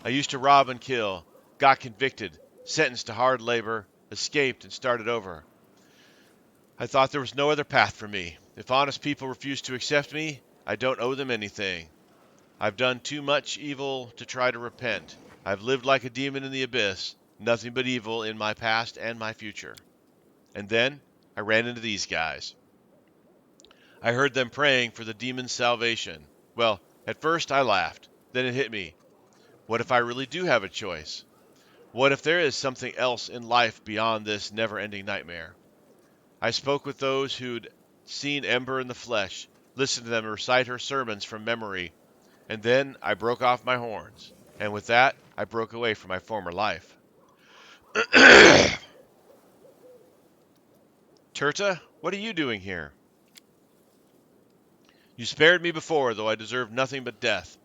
I used to rob and kill, got convicted, sentenced to hard labor, escaped, and started over. I thought there was no other path for me. If honest people refuse to accept me, I don't owe them anything. I've done too much evil to try to repent. I've lived like a demon in the abyss, nothing but evil in my past and my future. And then I ran into these guys. I heard them praying for the demon's salvation. Well, at first I laughed. Then it hit me. What if I really do have a choice? What if there is something else in life beyond this never-ending nightmare? I spoke with those who'd seen Ember in the flesh, listened to them recite her sermons from memory, and then I broke off my horns. And with that, I broke away from my former life. Turta, what are you doing here? You spared me before, though I deserved nothing but death.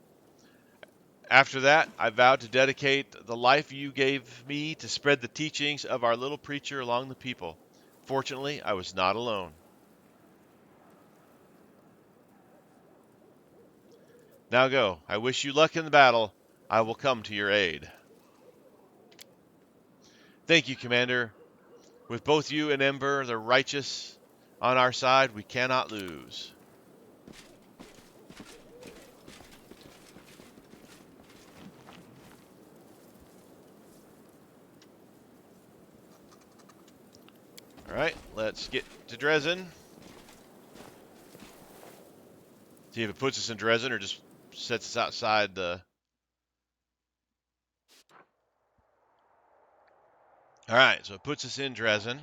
After that, I vowed to dedicate the life you gave me to spread the teachings of our little preacher along the people. Fortunately, I was not alone. Now go. I wish you luck in the battle. I will come to your aid. Thank you, Commander. With both you and Ember, the righteous, on our side, we cannot lose. All right, let's get to Drezen. See if it puts us in Drezen or just sets us outside the... All right, so it puts us in Drezen.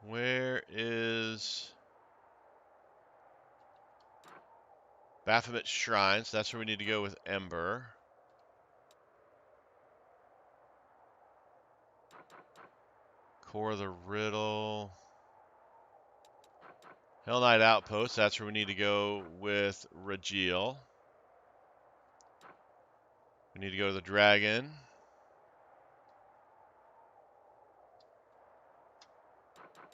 Where is Baphomet's Shrine? So that's where we need to go with Ember. Core of the Riddle. Hell Knight Outpost. That's where we need to go with Rajiel. We need to go to the Dragon.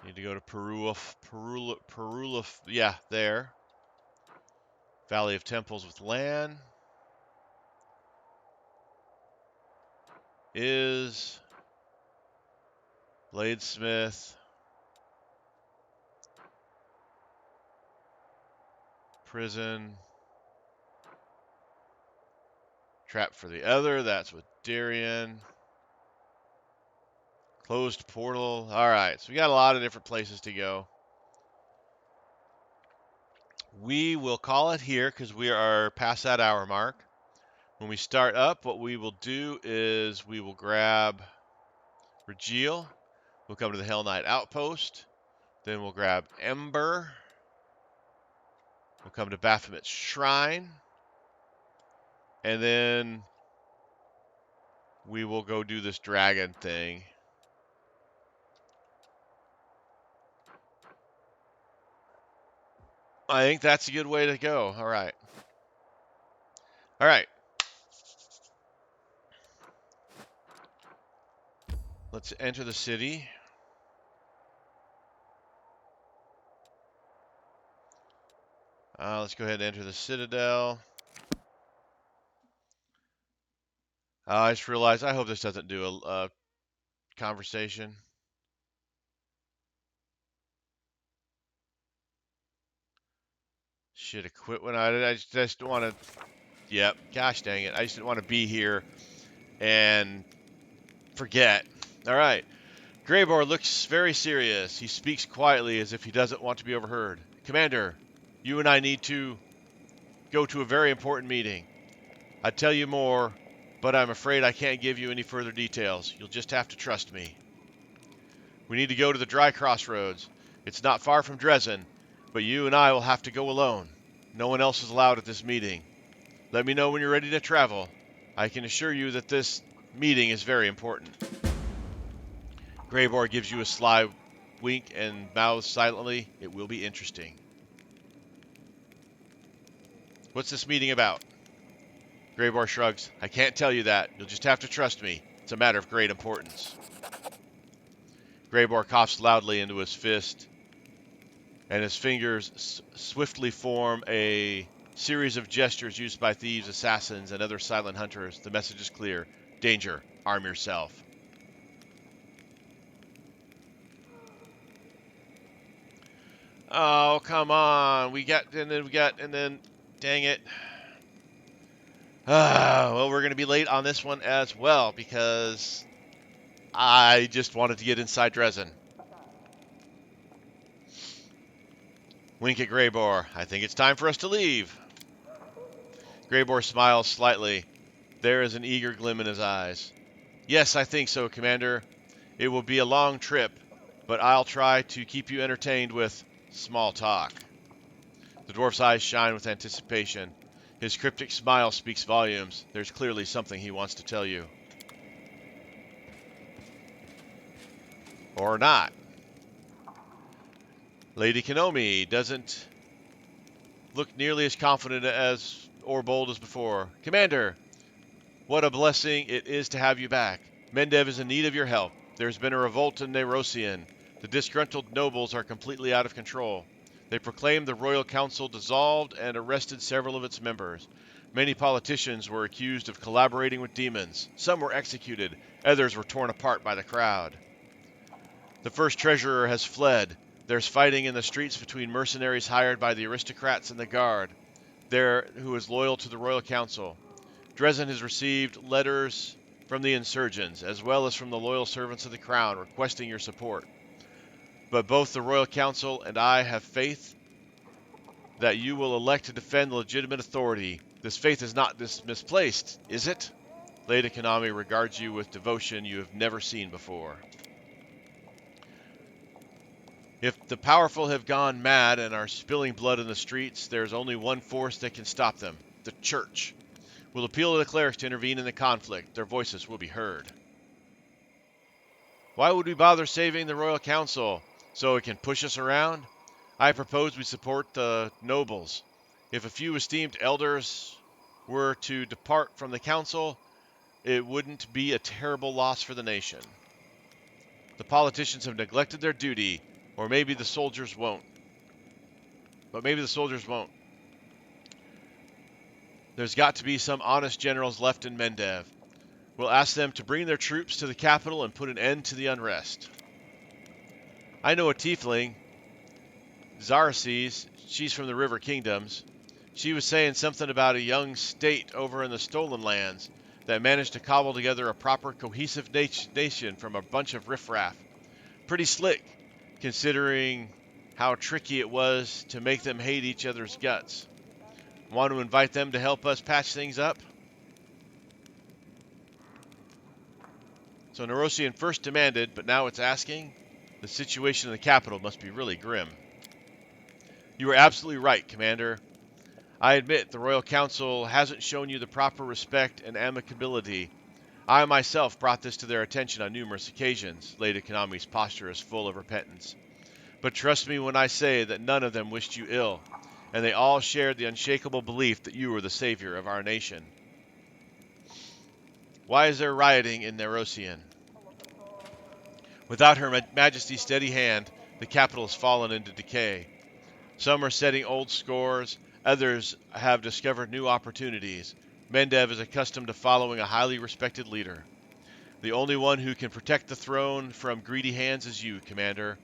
Need to go to Perula, yeah, there. Valley of Temples with Lan. Is Bladesmith. Prison. Trap for the Other. That's with Darian. Closed portal. All right, so we got a lot of different places to go. We will call it here because we are past that hour mark. When we start up, what we will do is we will grab Regiel. We'll come to the Hell Knight Outpost. Then we'll grab Ember. We'll come to Baphomet's Shrine. And then we will go do this dragon thing. I think that's a good way to go. All right. All right. Let's enter the city. Let's go ahead and enter the Citadel. I just realized, I hope this doesn't do a conversation. Should have quit when I just want to Yep. Gosh dang it. I just didn't want to be here and forget. All right. Greybor looks very serious. He speaks quietly as if he doesn't want to be overheard. Commander, you and I need to go to a very important meeting. I'd tell you more, but I'm afraid I can't give you any further details. You'll just have to trust me. We need to go to the dry crossroads. It's not far from Drezen, but you and I will have to go alone. No one else is allowed at this meeting. Let me know when you're ready to travel. I can assure you that this meeting is very important. Greybor gives you a sly wink and bows silently. It will be interesting. What's this meeting about? Greybor shrugs. I can't tell you that. You'll just have to trust me. It's a matter of great importance. Greybor coughs loudly into his fist, and his fingers swiftly form a series of gestures used by thieves, assassins, and other silent hunters. The message is clear. Danger. Arm yourself. Oh, come on. Dang it. Well, we're going to be late on this one as well because I just wanted to get inside Drezen. Wink at Greybor. I think it's time for us to leave. Greybor smiles slightly. There is an eager gleam in his eyes. Yes, I think so, Commander. It will be a long trip, but I'll try to keep you entertained with small talk. The dwarf's eyes shine with anticipation. His cryptic smile speaks volumes. There's clearly something he wants to tell you. Or not. Lady Kenomi doesn't look nearly as confident as or bold as before. Commander, what a blessing it is to have you back. Mendev is in need of your help. There's been a revolt in Nerosian. The disgruntled nobles are completely out of control. They proclaimed the royal council dissolved and arrested several of its members. Many politicians were accused of collaborating with demons. Some were executed. Others were torn apart by the crowd. The first treasurer has fled. There's fighting in the streets between mercenaries hired by the aristocrats and the guard, there who is loyal to the royal council. Drezen has received letters from the insurgents, as well as from the loyal servants of the crown, requesting your support. But both the royal council and I have faith that you will elect to defend the legitimate authority. This faith is not misplaced, is it? Lady Konami regards you with devotion you have never seen before. If the powerful have gone mad and are spilling blood in the streets, there's only one force that can stop them: the Church. We'll appeal to the clerics to intervene in the conflict. Their voices will be heard. Why would we bother saving the Royal Council? So it can push us around? I propose we support the nobles. If a few esteemed elders were to depart from the council, it wouldn't be a terrible loss for the nation. The politicians have neglected their duty, or maybe the soldiers won't. There's got to be some honest generals left in Mendev. We'll ask them to bring their troops to the capital and put an end to the unrest. I know a tiefling, Zaraces. She's from the River Kingdoms. She was saying something about a young state over in the Stolen Lands that managed to cobble together a proper cohesive nation from a bunch of riffraff. Pretty slick, considering how tricky it was to make them hate each other's guts. Want to invite them to help us patch things up? So Nerosian first demanded, but now it's asking? The situation in the capital must be really grim. You are absolutely right, Commander. I admit the Royal Council hasn't shown you the proper respect and amicability. I myself brought this to their attention on numerous occasions. Lady Konami's posture is full of repentance. But trust me when I say that none of them wished you ill, and they all shared the unshakable belief that you were the savior of our nation. Why is there rioting in Nerosian? Without Her Majesty's steady hand, the capital has fallen into decay. Some are setting old scores, others have discovered new opportunities. Mendev is accustomed to following a highly respected leader. The only one who can protect the throne from greedy hands is you, Commander.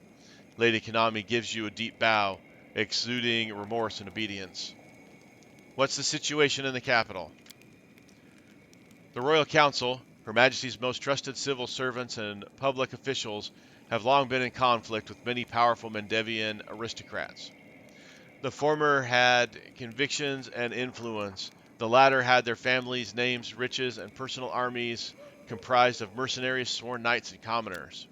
Lady Konami gives you a deep bow, exuding remorse and obedience. What's the situation in the capital? The Royal Council, Her Majesty's most trusted civil servants and public officials, have long been in conflict with many powerful Mendevian aristocrats. The former had convictions and influence. The latter had their families, names, riches, and personal armies comprised of mercenaries, sworn knights, and commoners.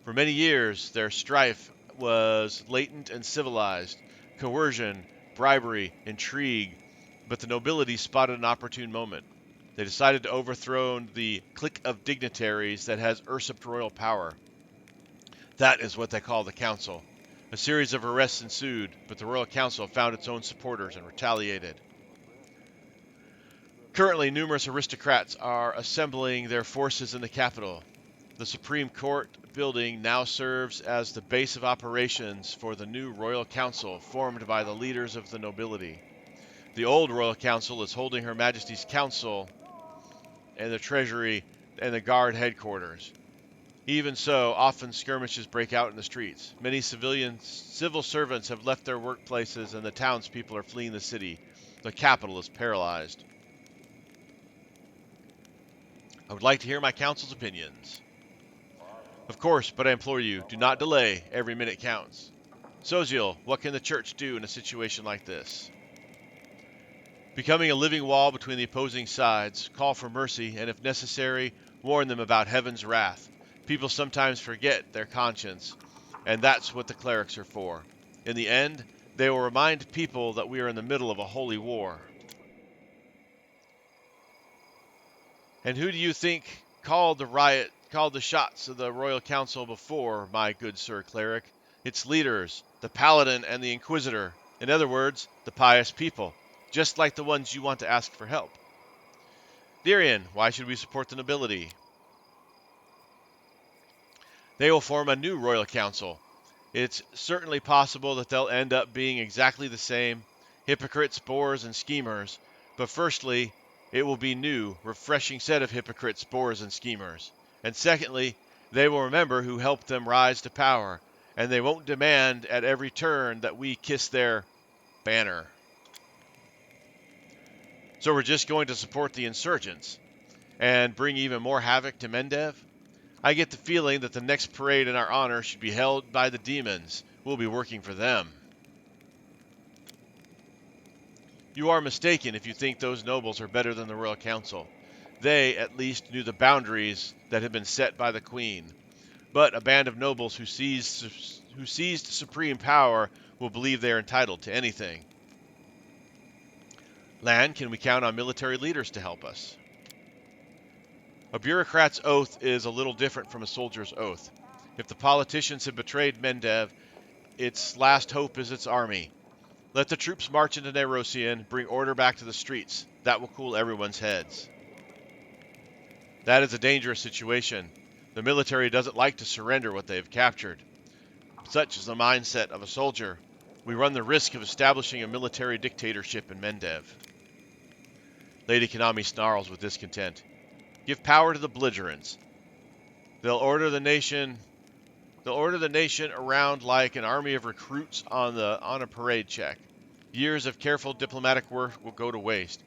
For many years, their strife was latent and civilized: coercion, bribery, intrigue, but the nobility spotted an opportune moment. They decided to overthrow the clique of dignitaries that has usurped royal power. That is what they call the Council. A series of arrests ensued, but the Royal Council found its own supporters and retaliated. Currently, numerous aristocrats are assembling their forces in the capital. The Supreme Court building now serves as the base of operations for the new Royal Council formed by the leaders of the nobility. The old Royal Council is holding Her Majesty's Council and the Treasury and the Guard headquarters. Even so, often skirmishes break out in the streets. Many civil servants have left their workplaces and the townspeople are fleeing the city. The capital is paralyzed. I would like to hear my council's opinions. Of course, but I implore you, do not delay. Every minute counts. Soziel, what can the church do in a situation like this? Becoming a living wall between the opposing sides, call for mercy, and if necessary, warn them about heaven's wrath. People sometimes forget their conscience, and that's what the clerics are for. In the end, they will remind people that we are in the middle of a holy war. And who do you think called the shots of the Royal Council before, my good Sir Cleric? Its leaders, the Paladin and the Inquisitor. In other words, the pious people, just like the ones you want to ask for help. Darian, why should we support the nobility? They will form a new Royal Council. It's certainly possible that they'll end up being exactly the same, hypocrites, bores, and schemers, but firstly, it will be new, refreshing set of hypocrites, bores, and schemers. And secondly, they will remember who helped them rise to power, and they won't demand at every turn that we kiss their banner. So we're just going to support the insurgents and bring even more havoc to Mendev? I get the feeling that the next parade in our honor should be held by the demons. We'll be working for them. You are mistaken if you think those nobles are better than the Royal Council. They, at least, knew the boundaries that had been set by the Queen. But a band of nobles who seized supreme power will believe they are entitled to anything. Lan, can we count on military leaders to help us? A bureaucrat's oath is a little different from a soldier's oath. If the politicians have betrayed Mendev, its last hope is its army. Let the troops march into Nerosian, bring order back to the streets. That will cool everyone's heads. That is a dangerous situation. The military doesn't like to surrender what they have captured. Such is the mindset of a soldier. We run the risk of establishing a military dictatorship in Mendev. Lady Konami snarls with discontent. Give power to the belligerents. They'll order the nation around like an army of recruits on a parade check. Years of careful diplomatic work will go to waste.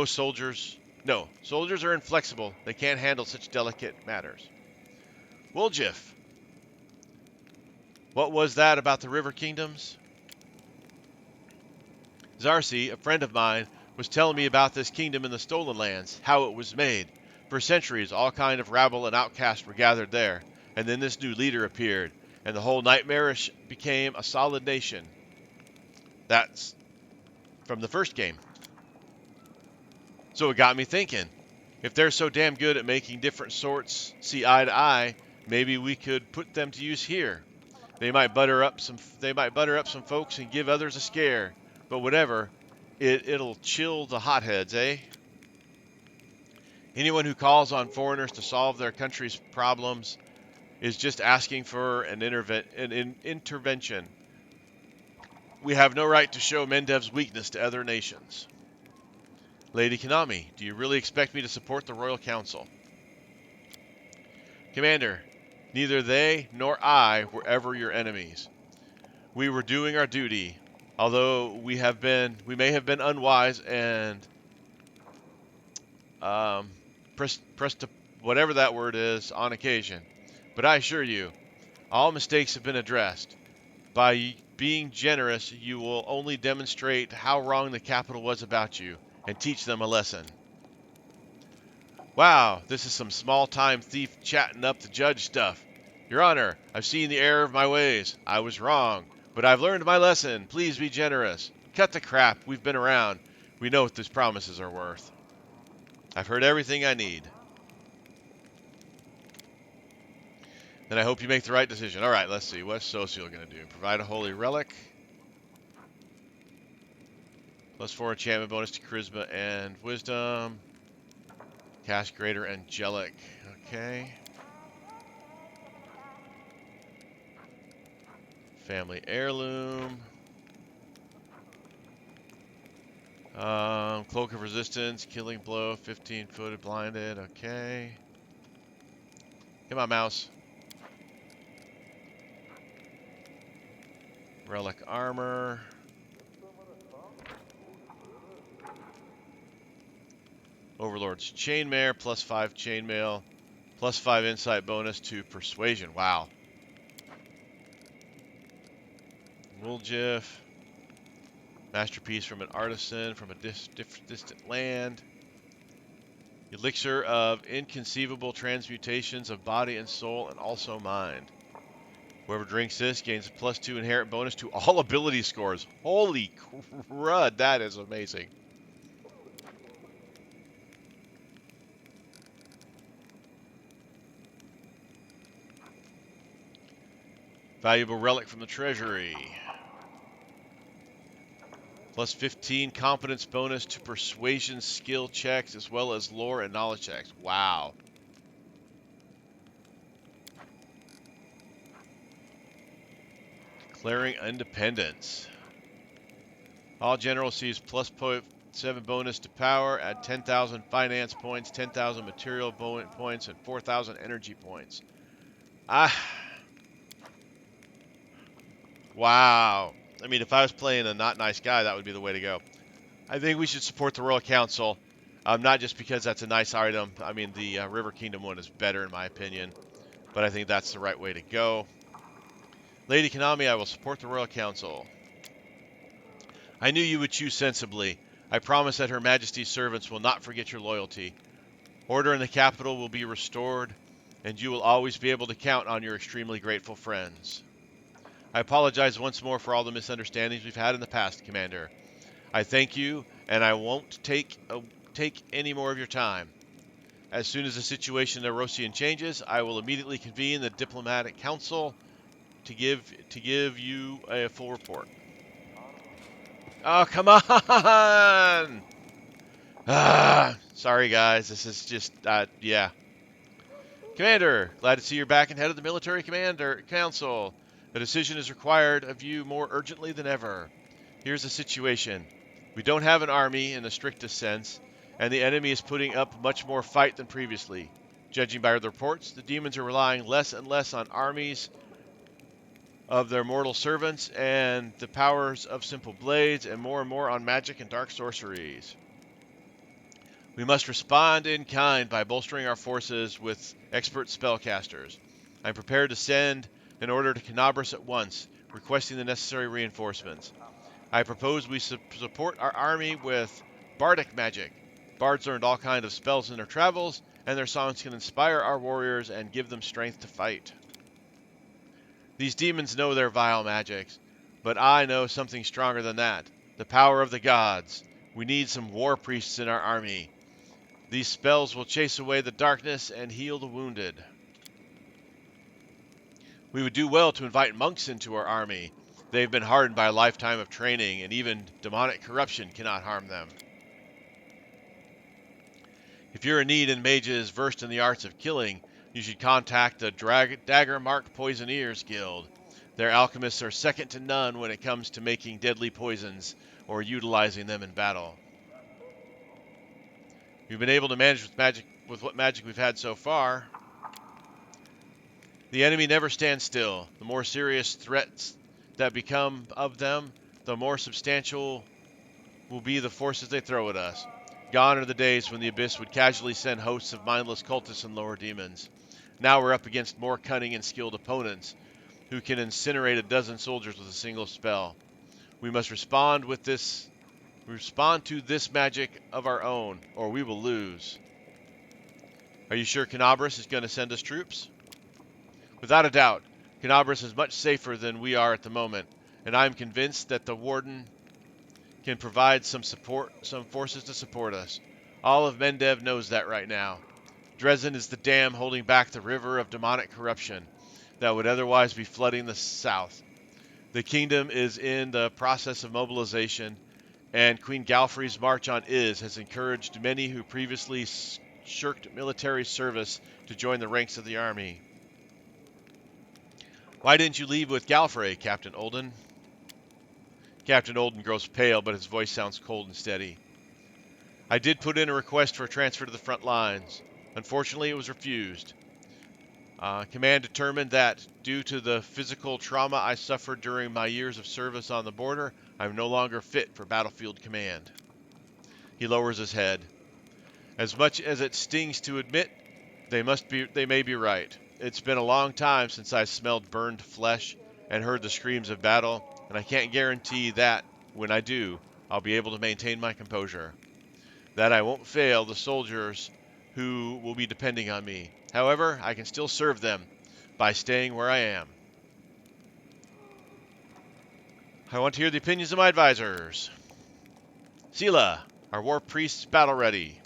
Soldiers are inflexible. They can't handle such delicate matters. Woljif, what was that about the River Kingdoms? Zarsi, a friend of mine, was telling me about this kingdom in the Stolen Lands, how it was made. For centuries, all kind of rabble and outcasts were gathered there, and then this new leader appeared, and the whole nightmarish became a solid nation. That's from the first game. So it got me thinking, if they're so damn good at making different sorts see eye to eye, maybe we could put them to use here. They might butter up some folks and give others a scare, but whatever, it'll chill the hotheads, eh? Anyone who calls on foreigners to solve their country's problems is just asking for an intervention. We have no right to show Mendev's weakness to other nations. Lady Konami, do you really expect me to support the Royal Council? Commander, neither they nor I were ever your enemies. We were doing our duty. Although we may have been unwise and pressed to whatever that word is on occasion. But I assure you, all mistakes have been addressed. By being generous, you will only demonstrate how wrong the capital was about you and teach them a lesson. Wow, this is some small-time thief chatting up the judge stuff. Your Honor, I've seen the error of my ways. I was wrong, but I've learned my lesson. Please be generous. Cut the crap. We've been around. We know what these promises are worth. I've heard everything I need. And I hope you make the right decision. All right, let's see. What's Social going to do? Provide a holy relic. +4 enchantment bonus to charisma and wisdom. Cast greater angelic. Okay. Family heirloom. Cloak of resistance, killing blow, 15-footed blinded. Okay. Come on, mouse. Relic armor. Overlord's chainmail, +5 chainmail, +5 insight bonus to persuasion. Wow. Wooljiff. Masterpiece from an artisan from a distant land. Elixir of inconceivable transmutations of body and soul and also mind. Whoever drinks this gains a +2 inherent bonus to all ability scores. Holy crud, that is amazing. Valuable relic from the treasury. +15 competence bonus to persuasion skill checks as well as lore and knowledge checks. Wow. Declaring independence. All generals sees +7 bonus to power, add 10,000 finance points, 10,000 material points, and 4,000 energy points. Wow. I mean, if I was playing a not nice guy, that would be the way to go. I think we should support the Royal Council, not just because that's a nice item. I mean, the River Kingdom one is better in my opinion, but I think that's the right way to go. Lady Konami, I will support the Royal Council. I knew you would choose sensibly. I promise that Her Majesty's servants will not forget your loyalty. Order in the capital will be restored, and you will always be able to count on your extremely grateful friends. I apologize once more for all the misunderstandings we've had in the past, Commander. I thank you, and I won't take any more of your time. As soon as the situation in Erosian changes, I will immediately convene the Diplomatic Council to give you a full report. Oh, come on! Sorry, guys. This is just, yeah. Commander, glad to see you're back and head of the Military Council. A decision is required of you more urgently than ever. Here's the situation. We don't have an army in the strictest sense, and the enemy is putting up much more fight than previously. Judging by the reports, the demons are relying less and less on armies of their mortal servants and the powers of simple blades, and more on magic and dark sorceries. We must respond in kind by bolstering our forces with expert spellcasters. I'm prepared to send an order to Canabras at once, requesting the necessary reinforcements. I propose we support our army with bardic magic. Bards learned all kinds of spells in their travels, and their songs can inspire our warriors and give them strength to fight. These demons know their vile magics, but I know something stronger than that. The power of the gods. We need some war priests in our army. These spells will chase away the darkness and heal the wounded. We would do well to invite monks into our army. They've been hardened by a lifetime of training, and even demonic corruption cannot harm them. If you're in need and mages versed in the arts of killing, you should contact the Dagger-Marked Poisoneers Guild. Their alchemists are second to none when it comes to making deadly poisons or utilizing them in battle. We've been able to manage with what magic we've had so far. The enemy never stands still. The more serious threats that become of them, the more substantial will be the forces they throw at us. Gone are the days when the Abyss would casually send hosts of mindless cultists and lower demons. Now we're up against more cunning and skilled opponents who can incinerate a dozen soldiers with a single spell. We must respond to this magic of our own, or we will lose. Are you sure Canabras is going to send us troops? Without a doubt, Canabras is much safer than we are at the moment, and I am convinced that the Warden can provide some forces to support us. All of Mendev knows that right now. Drezen is the dam holding back the river of demonic corruption that would otherwise be flooding the south. The kingdom is in the process of mobilization, and Queen Galfrey's march on Iz has encouraged many who previously shirked military service to join the ranks of the army. Why didn't you leave with Galfrey, Captain Olden? Captain Olden grows pale, but his voice sounds cold and steady. I did put in a request for a transfer to the front lines. Unfortunately, it was refused. Command determined that, due to the physical trauma I suffered during my years of service on the border, I'm no longer fit for battlefield command. He lowers his head. As much as it stings to admit, they may be right. It's been a long time since I smelled burned flesh and heard the screams of battle, and I can't guarantee that, when I do, I'll be able to maintain my composure. That I won't fail the soldiers who will be depending on me. However, I can still serve them by staying where I am. I want to hear the opinions of my advisors. Sela, are war priests battle ready?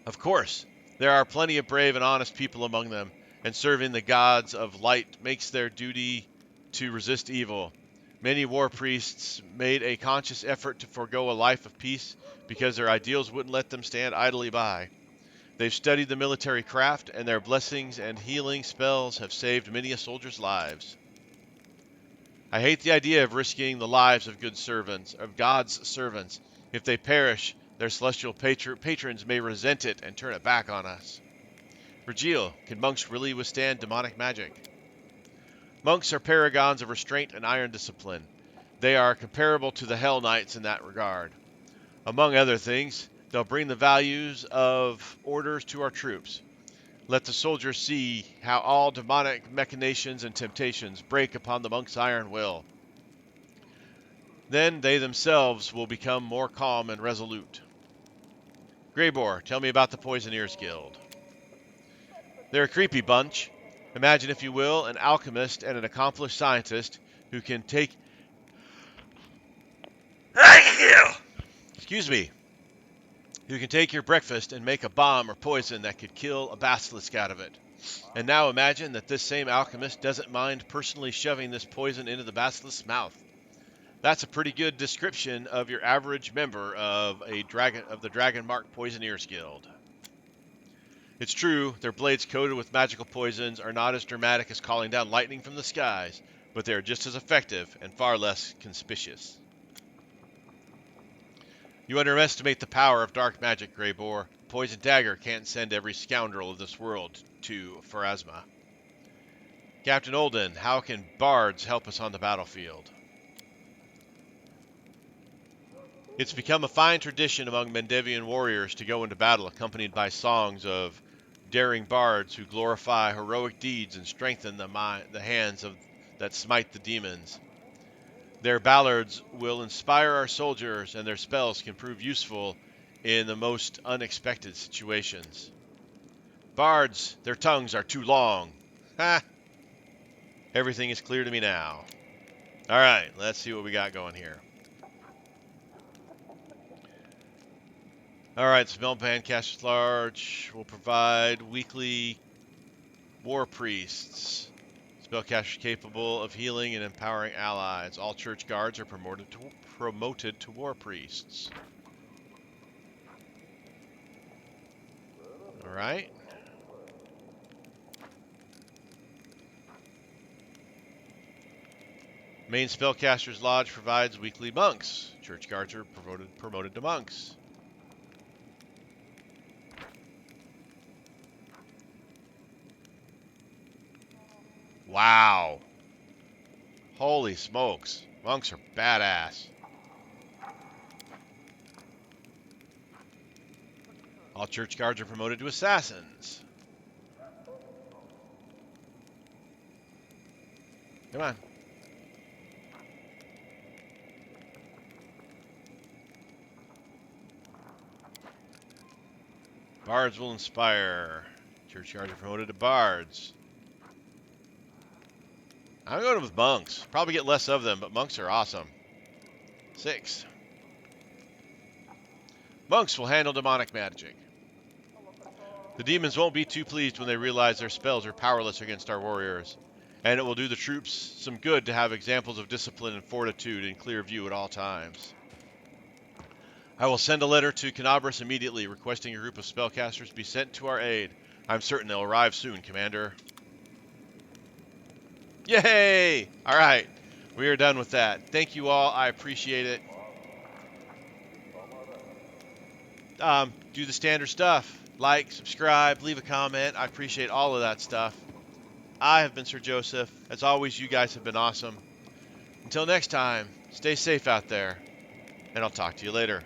Of course, there are plenty of brave and honest people among them, and serving the gods of light makes their duty to resist evil. Many war priests made a conscious effort to forego a life of peace because their ideals wouldn't let them stand idly by. They've studied the military craft, and their blessings and healing spells have saved many a soldier's lives. I hate the idea of risking the lives of God's servants. If they perish, their celestial patrons may resent it and turn it back on us. Virgil, can monks really withstand demonic magic? Monks are paragons of restraint and iron discipline. They are comparable to the Hell Knights in that regard. Among other things, they'll bring the values of orders to our troops. Let the soldiers see how all demonic machinations and temptations break upon the monk's iron will. Then they themselves will become more calm and resolute. Greybor, tell me about the Poisoneers Guild. They're a creepy bunch. Imagine, if you will, an alchemist and an accomplished scientist who can take... Excuse me. Who can take your breakfast and make a bomb or poison that could kill a basilisk out of it. And now imagine that this same alchemist doesn't mind personally shoving this poison into the basilisk's mouth. That's a pretty good description of your average member of the Dragon Mark Poisoneers Guild. It's true, their blades coated with magical poisons are not as dramatic as calling down lightning from the skies, but they are just as effective and far less conspicuous. You underestimate the power of dark magic, Greybor. Poison Dagger can't send every scoundrel of this world to Pharasma. Captain Olden, how can bards help us on the battlefield? It's become a fine tradition among Mendevian warriors to go into battle accompanied by songs of daring bards who glorify heroic deeds and strengthen the hands that smite the demons. Their ballads will inspire our soldiers, and their spells can prove useful in the most unexpected situations. Bards, their tongues are too long. Ha! Everything is clear to me now. Alright, let's see what we got going here. Alright, Spellband Casters Large will provide weekly war priests. Spellcasters capable of healing and empowering allies. All church guards are promoted to war priests. Alright. Main Spellcasters Lodge provides weekly monks. Church guards are promoted to monks. Wow. Holy smokes. Monks are badass. All church guards are promoted to assassins. Come on. Bards will inspire. Church guards are promoted to bards. I'm going with monks. Probably get less of them, but monks are awesome. 6. Monks will handle demonic magic. The demons won't be too pleased when they realize their spells are powerless against our warriors, and it will do the troops some good to have examples of discipline and fortitude in clear view at all times. I will send a letter to Canabras immediately requesting a group of spellcasters be sent to our aid. I'm certain they'll arrive soon, Commander. Yay! Alright, we are done with that. Thank you all, I appreciate it. Do the standard stuff. Like, subscribe, leave a comment. I appreciate all of that stuff. I have been Sir Joseph. As always, you guys have been awesome. Until next time, stay safe out there, and I'll talk to you later.